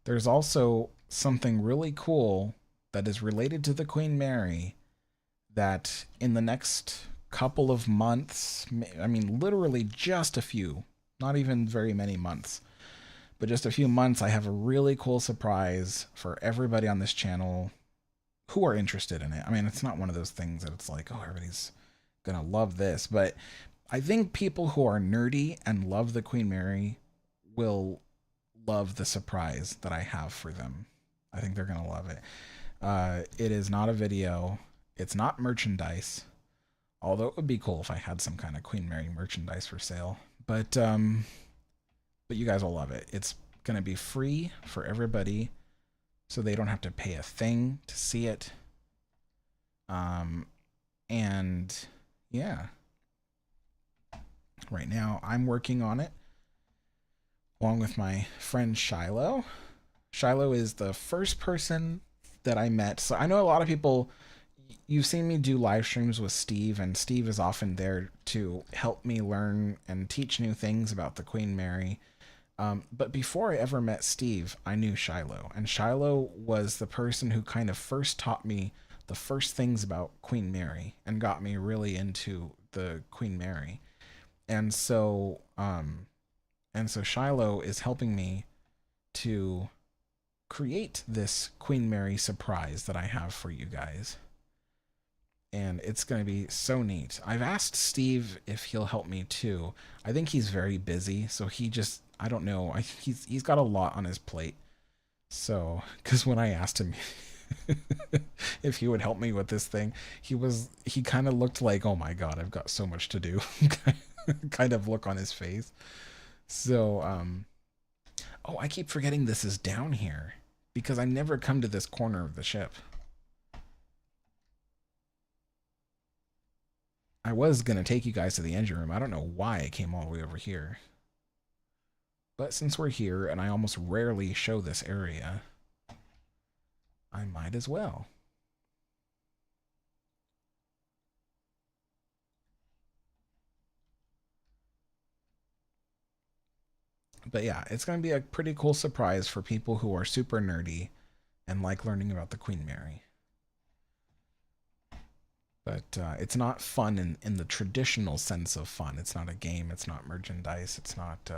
there's also something really cool that is related to the Queen Mary that in the next couple of months, I mean, literally just a few, not even very many months, but just a few months, I have a really cool surprise for everybody on this channel who are interested in it. I mean, it's not one of those things that it's like, oh, everybody's gonna love this, but I think people who are nerdy and love the Queen Mary will love the surprise that I have for them. I think they're gonna love it. It is not a video. It's not merchandise. Although it would be cool if I had some kind of Queen Mary merchandise for sale. But you guys will love it. It's gonna be free for everybody, so they don't have to pay a thing to see it. And yeah. Right now, I'm working on it along with my friend Shiloh. Shiloh is the first person that I met. So I know a lot of people, you've seen me do live streams with Steve, and Steve is often there to help me learn and teach new things about the Queen Mary. But before I ever met Steve, I knew Shiloh. And Shiloh was the person who kind of first taught me the first things about Queen Mary and got me really into the Queen Mary. And so Shiloh is helping me to create this Queen Mary surprise that I have for you guys. And it's going to be so neat. I've asked Steve if he'll help me too. I think he's very busy, so he just, I don't know. He's got a lot on his plate. So, because when I asked him if he would help me with this thing, he kind of looked like, oh my God, I've got so much to do. Kind of look on his face. So, oh, I keep forgetting this is down here because I never come to this corner of the ship. I was going to take you guys to the engine room. I don't know why I came all the way over here. But since we're here and I almost rarely show this area, I might as well. But yeah, it's going to be a pretty cool surprise for people who are super nerdy and like learning about the Queen Mary. But it's not fun in the traditional sense of fun. It's not a game. It's not merchandise. It's not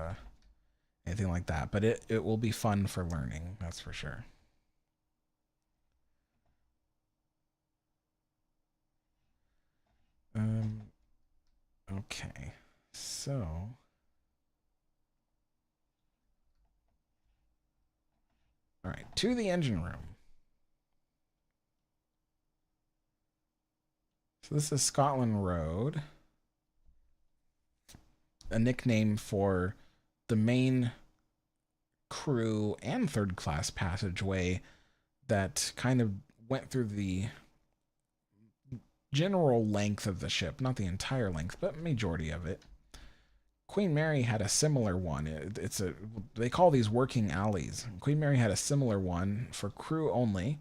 anything like that. But it will be fun for learning. That's for sure. Okay. So... all right, to the engine room. So this is Scotland Road, a nickname for the main crew and third class passageway that kind of went through the general length of the ship, not the entire length, but majority of it. Queen Mary had a similar one. They call these working alleys. Queen Mary had a similar one for crew only,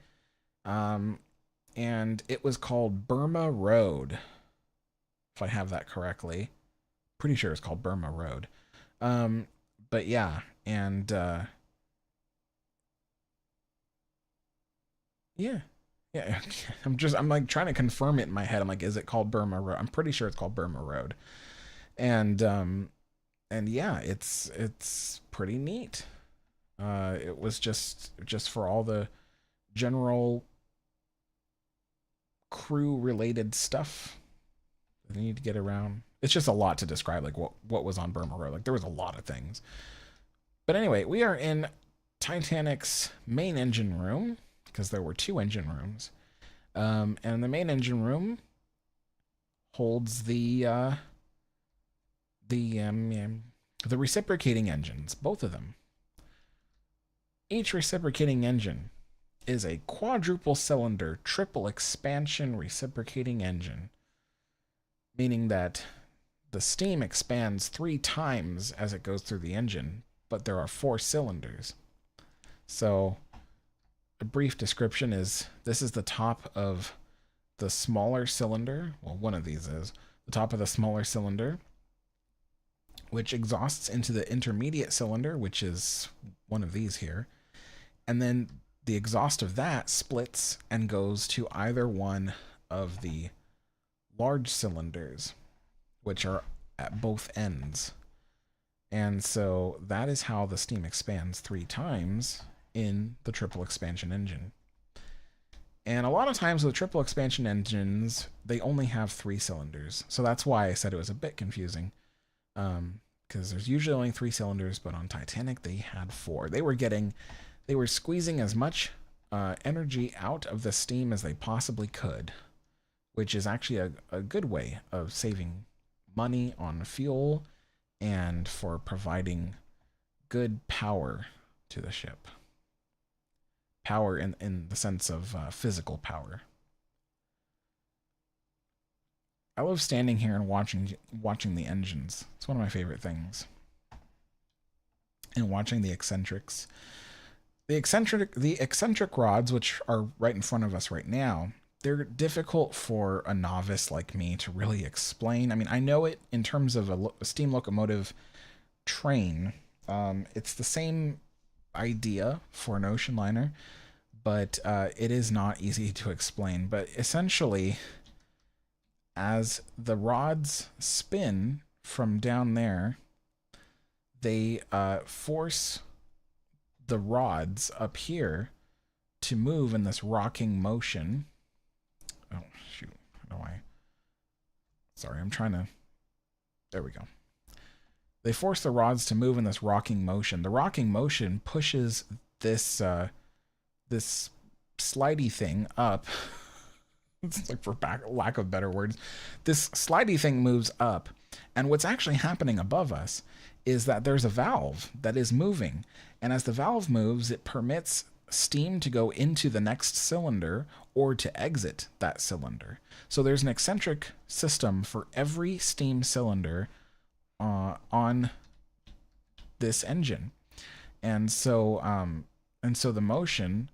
and it was called Burma Road, if I have that correctly. Pretty sure it's called Burma Road. But yeah, and yeah. I'm like trying to confirm it in my head. I'm like, is it called Burma Road? I'm pretty sure it's called Burma Road. And yeah, it's pretty neat. It was just for all the general crew related stuff that I need to get around. It's just a lot to describe, like what was on Burma Road. Like there was a lot of things. But anyway, we are in Titanic's main engine room. because there were 2 engine rooms. And the main engine room holds the reciprocating engines, both of them. Each reciprocating engine is a quadruple cylinder, triple expansion reciprocating engine, meaning that the steam expands 3 times as it goes through the engine, but there are 4 cylinders. So a brief description is, this is the top of the smaller cylinder. Well, one of these is the top of the smaller cylinder, which exhausts into the intermediate cylinder, which is one of these here. And then the exhaust of that splits and goes to either one of the large cylinders, which are at both ends. And so that is how the steam expands 3 times in the triple expansion engine. And a lot of times with triple expansion engines, they only have 3 cylinders. So that's why I said it was a bit confusing. Because there's usually only 3 cylinders, but on Titanic they had 4. They were squeezing as much energy out of the steam as they possibly could, which is actually a good way of saving money on fuel and for providing good power to the ship. Power in the sense of physical power. I love standing here and watching the engines. It's one of my favorite things. And watching the eccentrics. The eccentric rods, which are right in front of us right now, they're difficult for a novice like me to really explain. I mean, I know it in terms of a steam locomotive train. It's the same idea for an ocean liner, but it is not easy to explain. But essentially, as the rods spin from down there, they force the rods up here to move in this rocking motion. Oh, shoot. How do I? Sorry, I'm trying to... There we go. They force the rods to move in this rocking motion. The rocking motion pushes this this slidey thing up. It's like, for lack of better words, this slidey thing moves up, and what's actually happening above us is that there's a valve that is moving, and as the valve moves, it permits steam to go into the next cylinder or to exit that cylinder. So there's an eccentric system for every steam cylinder on this engine, and so the motion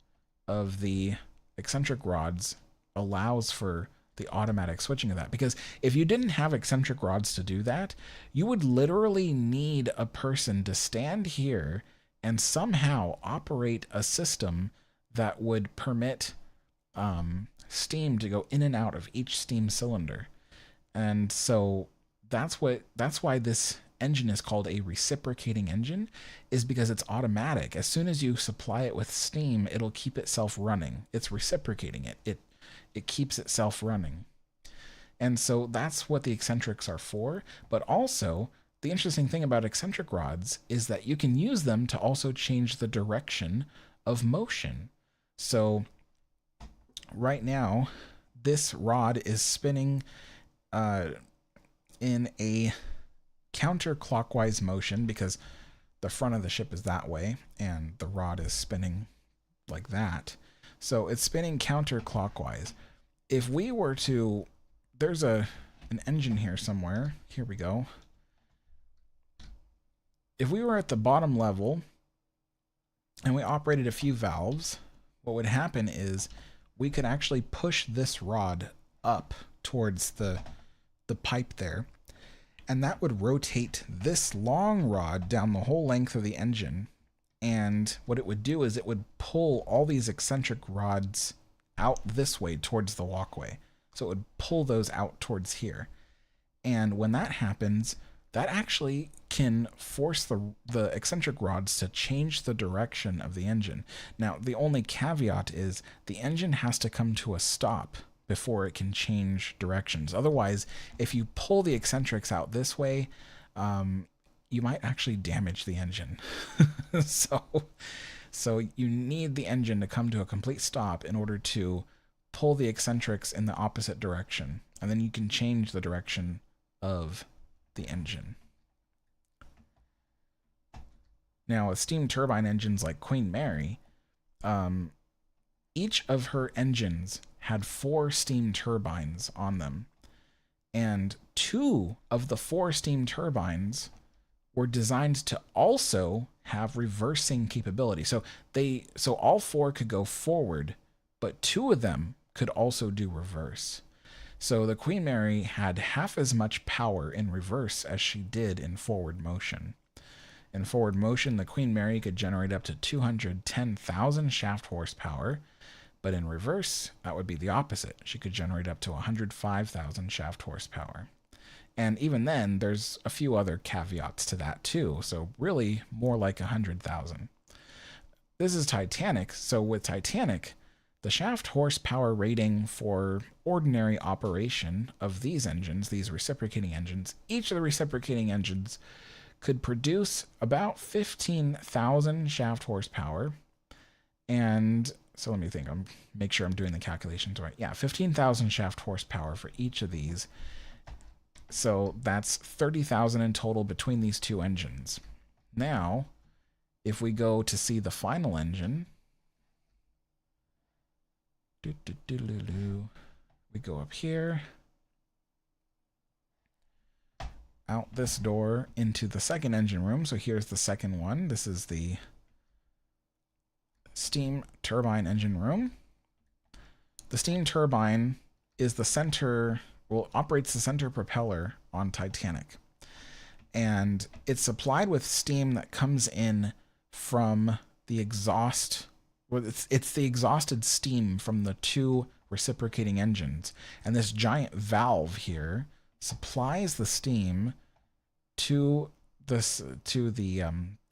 of the eccentric rods allows for the automatic switching of that. Because if you didn't have eccentric rods to do that, you would literally need a person to stand here and somehow operate a system that would permit steam to go in and out of each steam cylinder. And so that's why this engine is called a reciprocating engine, is because it's automatic. As soon as you supply it with steam, it'll keep itself running. It's reciprocating it. It keeps itself running. And so that's what the eccentrics are for. But also, the interesting thing about eccentric rods is that you can use them to also change the direction of motion. So right now, this rod is spinning in a counterclockwise motion because the front of the ship is that way and the rod is spinning like that. So it's spinning counterclockwise. If we were to, there's an engine here somewhere. Here we go. If we were at the bottom level and we operated a few valves, what would happen is we could actually push this rod up towards the pipe there, and that would rotate this long rod down the whole length of the engine. And what it would do is it would pull all these eccentric rods out this way towards the walkway. So it would pull those out towards here. And when that happens, that actually can force the eccentric rods to change the direction of the engine. Now, the only caveat is the engine has to come to a stop before it can change directions. Otherwise, if you pull the eccentrics out this way, you might actually damage the engine. So So you need the engine to come to a complete stop in order to pull the eccentrics in the opposite direction. And then you can change the direction of the engine. Now, with steam turbine engines like Queen Mary, each of her engines had 4 steam turbines on them. And 2 of the 4 steam turbines were designed to also have reversing capability. So all 4 could go forward, but 2 of them could also do reverse. So the Queen Mary had half as much power in reverse as she did in forward motion. In forward motion, the Queen Mary could generate up to 210,000 shaft horsepower, but in reverse, that would be the opposite. She could generate up to 105,000 shaft horsepower. And even then, there's a few other caveats to that too, so really more like 100,000. This is Titanic, so with Titanic, the shaft horsepower rating for ordinary operation of these engines, these reciprocating engines, each of the reciprocating engines could produce about 15,000 shaft horsepower. And so let me think, make sure I'm doing the calculations right. Yeah, 15,000 shaft horsepower for each of these. So that's 30,000 in total between these 2 engines. Now, if we go to see the final engine, we go up here, out this door into the second engine room. So here's the second one. This is the steam turbine engine room. The steam turbine is the center, well, operates the center propeller on Titanic. And it's supplied with steam that comes in from the exhaust. Well, it's the exhausted steam from the 2 reciprocating engines. And this giant valve here supplies the steam to the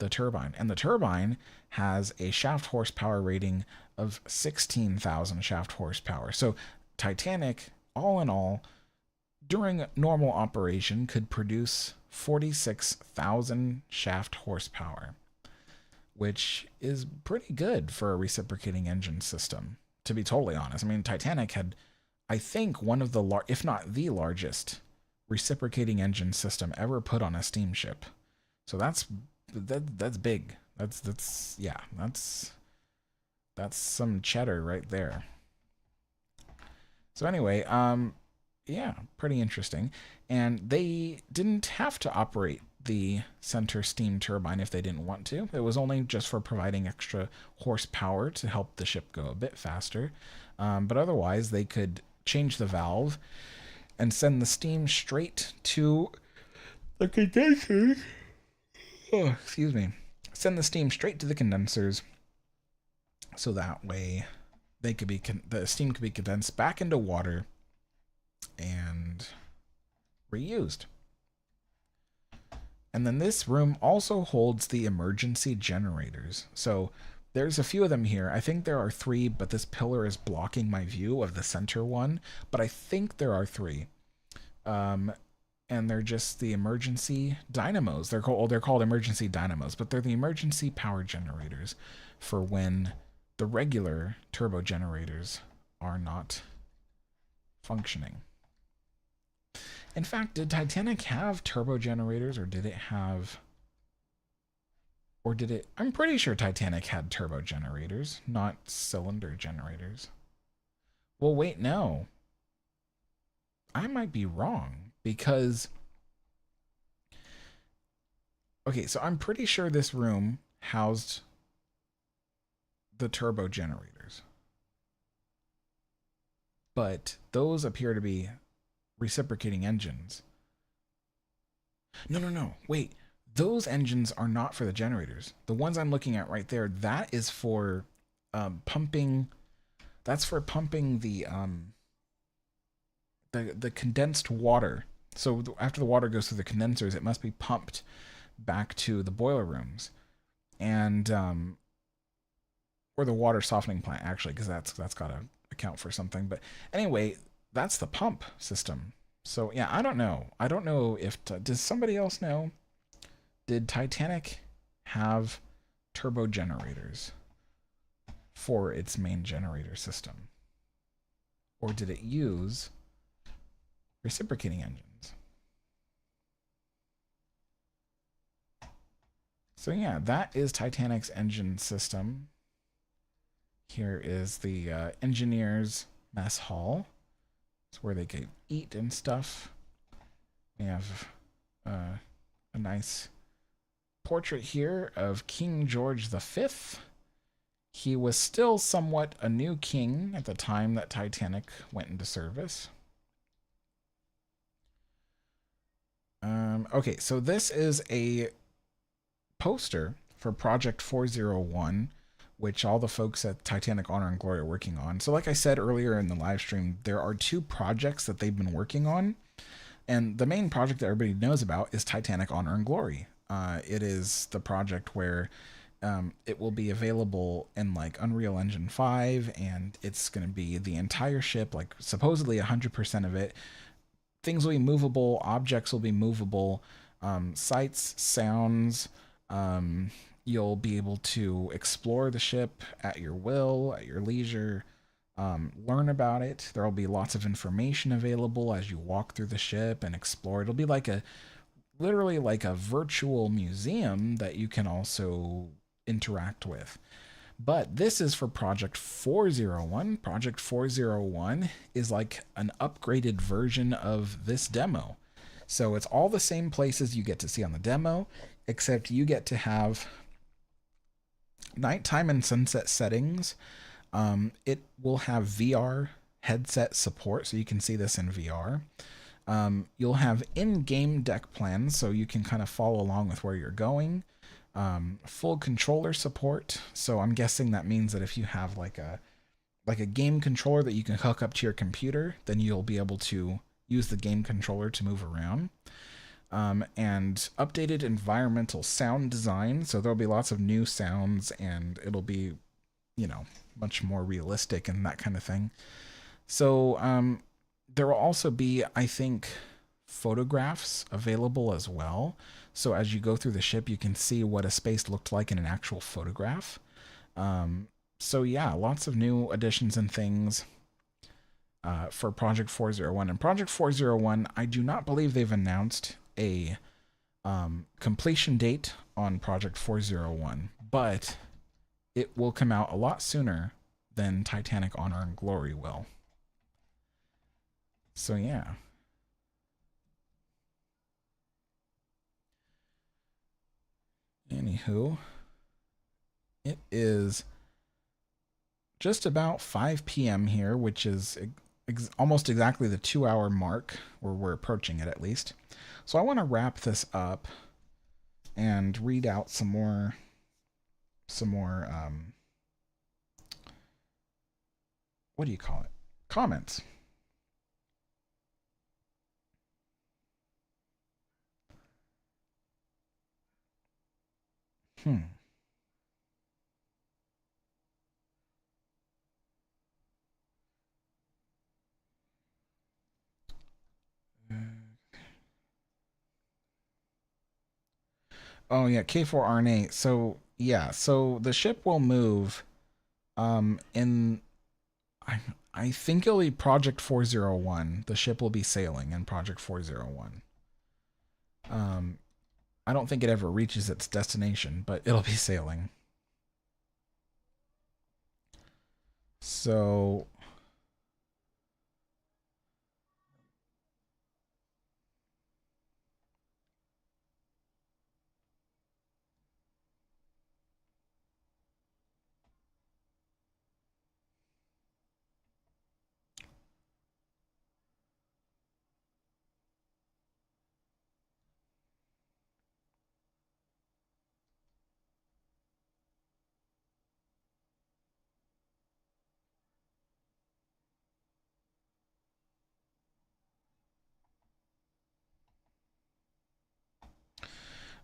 turbine, and the turbine has a shaft horsepower rating of 16,000 shaft horsepower. So Titanic, all in all, during normal operation, could produce 46,000 shaft horsepower, which is pretty good for a reciprocating engine system, to be totally honest. I mean, Titanic had, I think, one of the if not the largest reciprocating engine system ever put on a steamship. So that's big. That's some cheddar right there. So anyway, yeah, pretty interesting. And they didn't have to operate the center steam turbine if they didn't want to. It was only just for providing extra horsepower to help the ship go a bit faster. But otherwise, they could change the valve and send the steam straight to the condensers. Oh, excuse me. Send the steam straight to the condensers, so that way they could be the steam could be condensed back into water and reused. And then this room also holds the emergency generators. So there's a few of them here. I think there are 3, but this pillar is blocking my view of the center one. But I think there are 3. And they're just the emergency dynamos. They're called emergency dynamos, but they're the emergency power generators for when the regular turbo generators are not functioning. In fact, did Titanic have turbo generators, or did it have... I'm pretty sure Titanic had turbo generators, not cylinder generators. Well, wait, no. I might be wrong, because... Okay, so I'm pretty sure this room housed the turbo generators. But those appear to be reciprocating engines. No. Wait. Those engines are not for the generators. The ones I'm looking at right there, that is for pumping. That's for pumping the condensed water. So after the water goes through the condensers, it must be pumped back to the boiler rooms, and or the water softening plant, actually, because that's got to account for something. But anyway, that's the pump system. So yeah, I don't know. I don't know if does somebody else know? Did Titanic have turbo generators? for its main generator system? Or did it use reciprocating engines? So yeah, that is Titanic's engine system. Here is the engineers' mess hall. It's where they can eat and stuff. We have a nice portrait here of King George V. He was still somewhat a new king at the time that Titanic went into service. Okay, so this is a poster for Project 401, which all the folks at Titanic Honor and Glory are working on. So like I said earlier in the live stream, there are 2 projects that they've been working on. And the main project that everybody knows about is Titanic Honor and Glory. It is the project where it will be available in like Unreal Engine 5, and it's going to be the entire ship, like supposedly 100% of it. Things will be movable, objects will be movable, sights, sounds. You'll be able to explore the ship at your will, at your leisure, learn about it. There will be lots of information available as you walk through the ship and explore. It'll be like literally like a virtual museum that you can also interact with. But this is for Project 401. Project 401 is like an upgraded version of this demo. So it's all the same places you get to see on the demo, except you get to have nighttime and sunset settings. It will have VR headset support, so you can see this in VR. You'll have in-game deck plans, so you can kind of follow along with where you're going. Full controller support, so I'm guessing that means that if you have like a game controller that you can hook up to your computer, then you'll be able to use the game controller to move around. And updated environmental sound design, so there'll be lots of new sounds, and it'll be, you know, much more realistic and that kind of thing. So there will also be, I think, photographs available as well. So as you go through the ship, you can see what a space looked like in an actual photograph. So yeah, lots of new additions and things for Project 401. And Project 401, I do not believe they've announced a completion date on Project 401, but it will come out a lot sooner than Titanic Honor and Glory will. So yeah. Anywho, it is just about 5 p.m. here, which is almost exactly the 2-hour mark, or we're approaching it at least. So I want to wrap this up and read out some more what do you call it? Comments. Oh yeah, K4RNA. So yeah, so the ship will move in I think it'll be Project 401. The ship will be sailing in Project 401. I don't think it ever reaches its destination, but it'll be sailing. So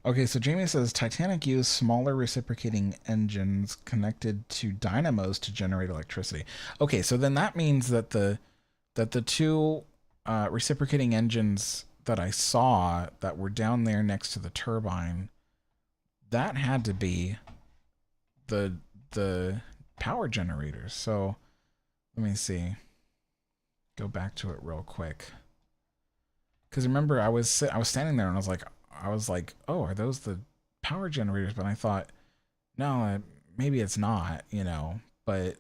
okay, so Jamie says Titanic used smaller reciprocating engines connected to dynamos to generate electricity. Okay, so then that means that the 2 reciprocating engines that I saw that were down there next to the turbine, that had to be the power generators. So let me see. Go back to it real quick. Because remember, I was standing there and I was like, oh, are those the power generators? But I thought, no, maybe it's not, you know. But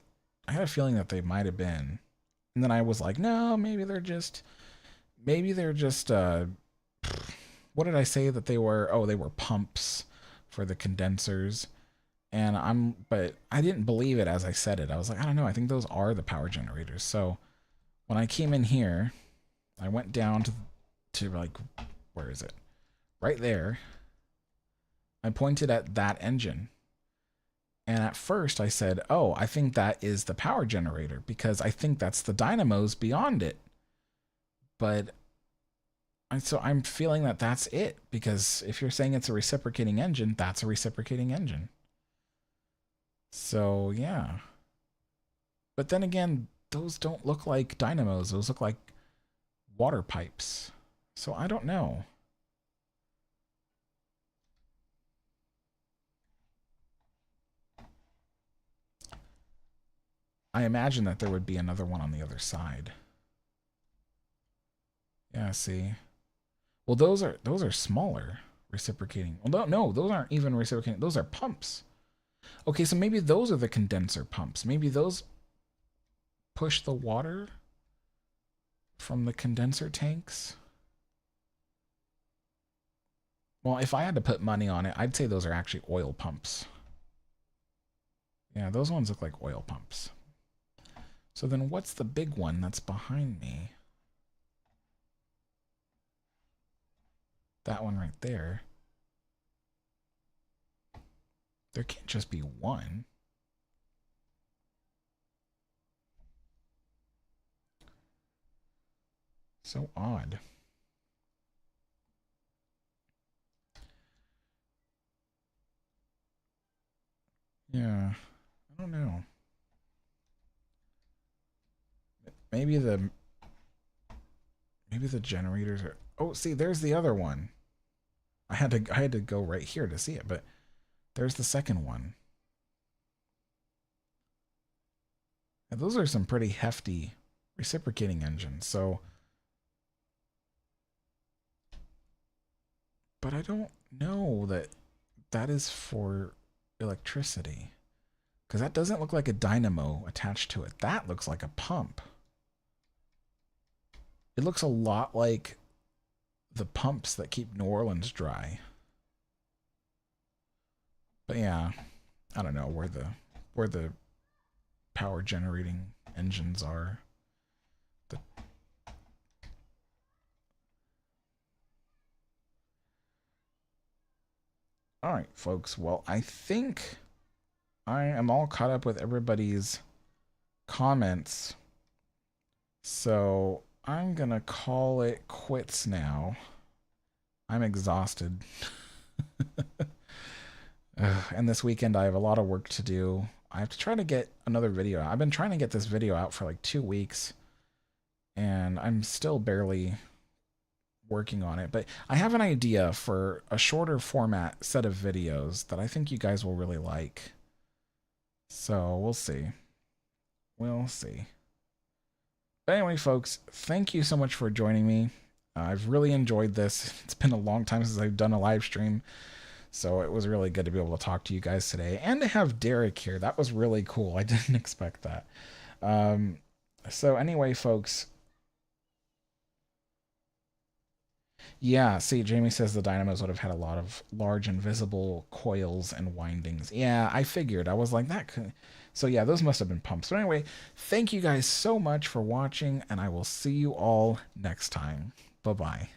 I had a feeling that they might have been. And then I was like, no, maybe they're just what did I say that they were? Oh, they were pumps for the condensers. But I didn't believe it as I said it. I was like, I don't know, I think those are the power generators. So when I came in here, I went down to like, where is it? Right there. I pointed at that engine. And at first I said, oh, I think that is the power generator because I think that's the dynamos beyond it. But so I'm feeling that that's it, because if you're saying it's a reciprocating engine, that's a reciprocating engine. So yeah. But then again, those don't look like dynamos. Those look like water pipes. So I don't know. I imagine that there would be another one on the other side. Yeah, see. Well, those are smaller reciprocating. Well, no, those aren't even reciprocating. Those are pumps. Okay, so maybe those are the condenser pumps. Maybe those push the water from the condenser tanks. Well, if I had to put money on it, I'd say those are actually oil pumps. Yeah, those ones look like oil pumps. So then what's the big one that's behind me? That one right there. There can't just be one. So odd. Yeah, I don't know. Maybe the generators are. Oh, see, there's the other one. I had to go right here to see it, but there's the second one. And those are some pretty hefty reciprocating engines. So, but I don't know that that is for electricity, because that doesn't look like a dynamo attached to it. That looks like a pump. It looks a lot like the pumps that keep New Orleans dry. But yeah, I don't know where the power generating engines are. All right, folks. Well, I think I am all caught up with everybody's comments. So I'm going to call it quits now. I'm exhausted. And this weekend I have a lot of work to do. I have to try to get another video. I've been trying to get this video out for like 2 weeks, and I'm still barely working on it. But I have an idea for a shorter format set of videos that I think you guys will really like. So we'll see. We'll see. But anyway, folks, thank you so much for joining me. I've really enjoyed this. It's been a long time since I've done a live stream, so it was really good to be able to talk to you guys today and to have Derek here. That was really cool. I didn't expect that. So anyway, folks. Yeah, see, Jamie says the dynamos would have had a lot of large invisible coils and windings. Yeah, I figured. I was like, that could... So yeah, those must have been pumps. But anyway, thank you guys so much for watching, and I will see you all next time. Bye-bye.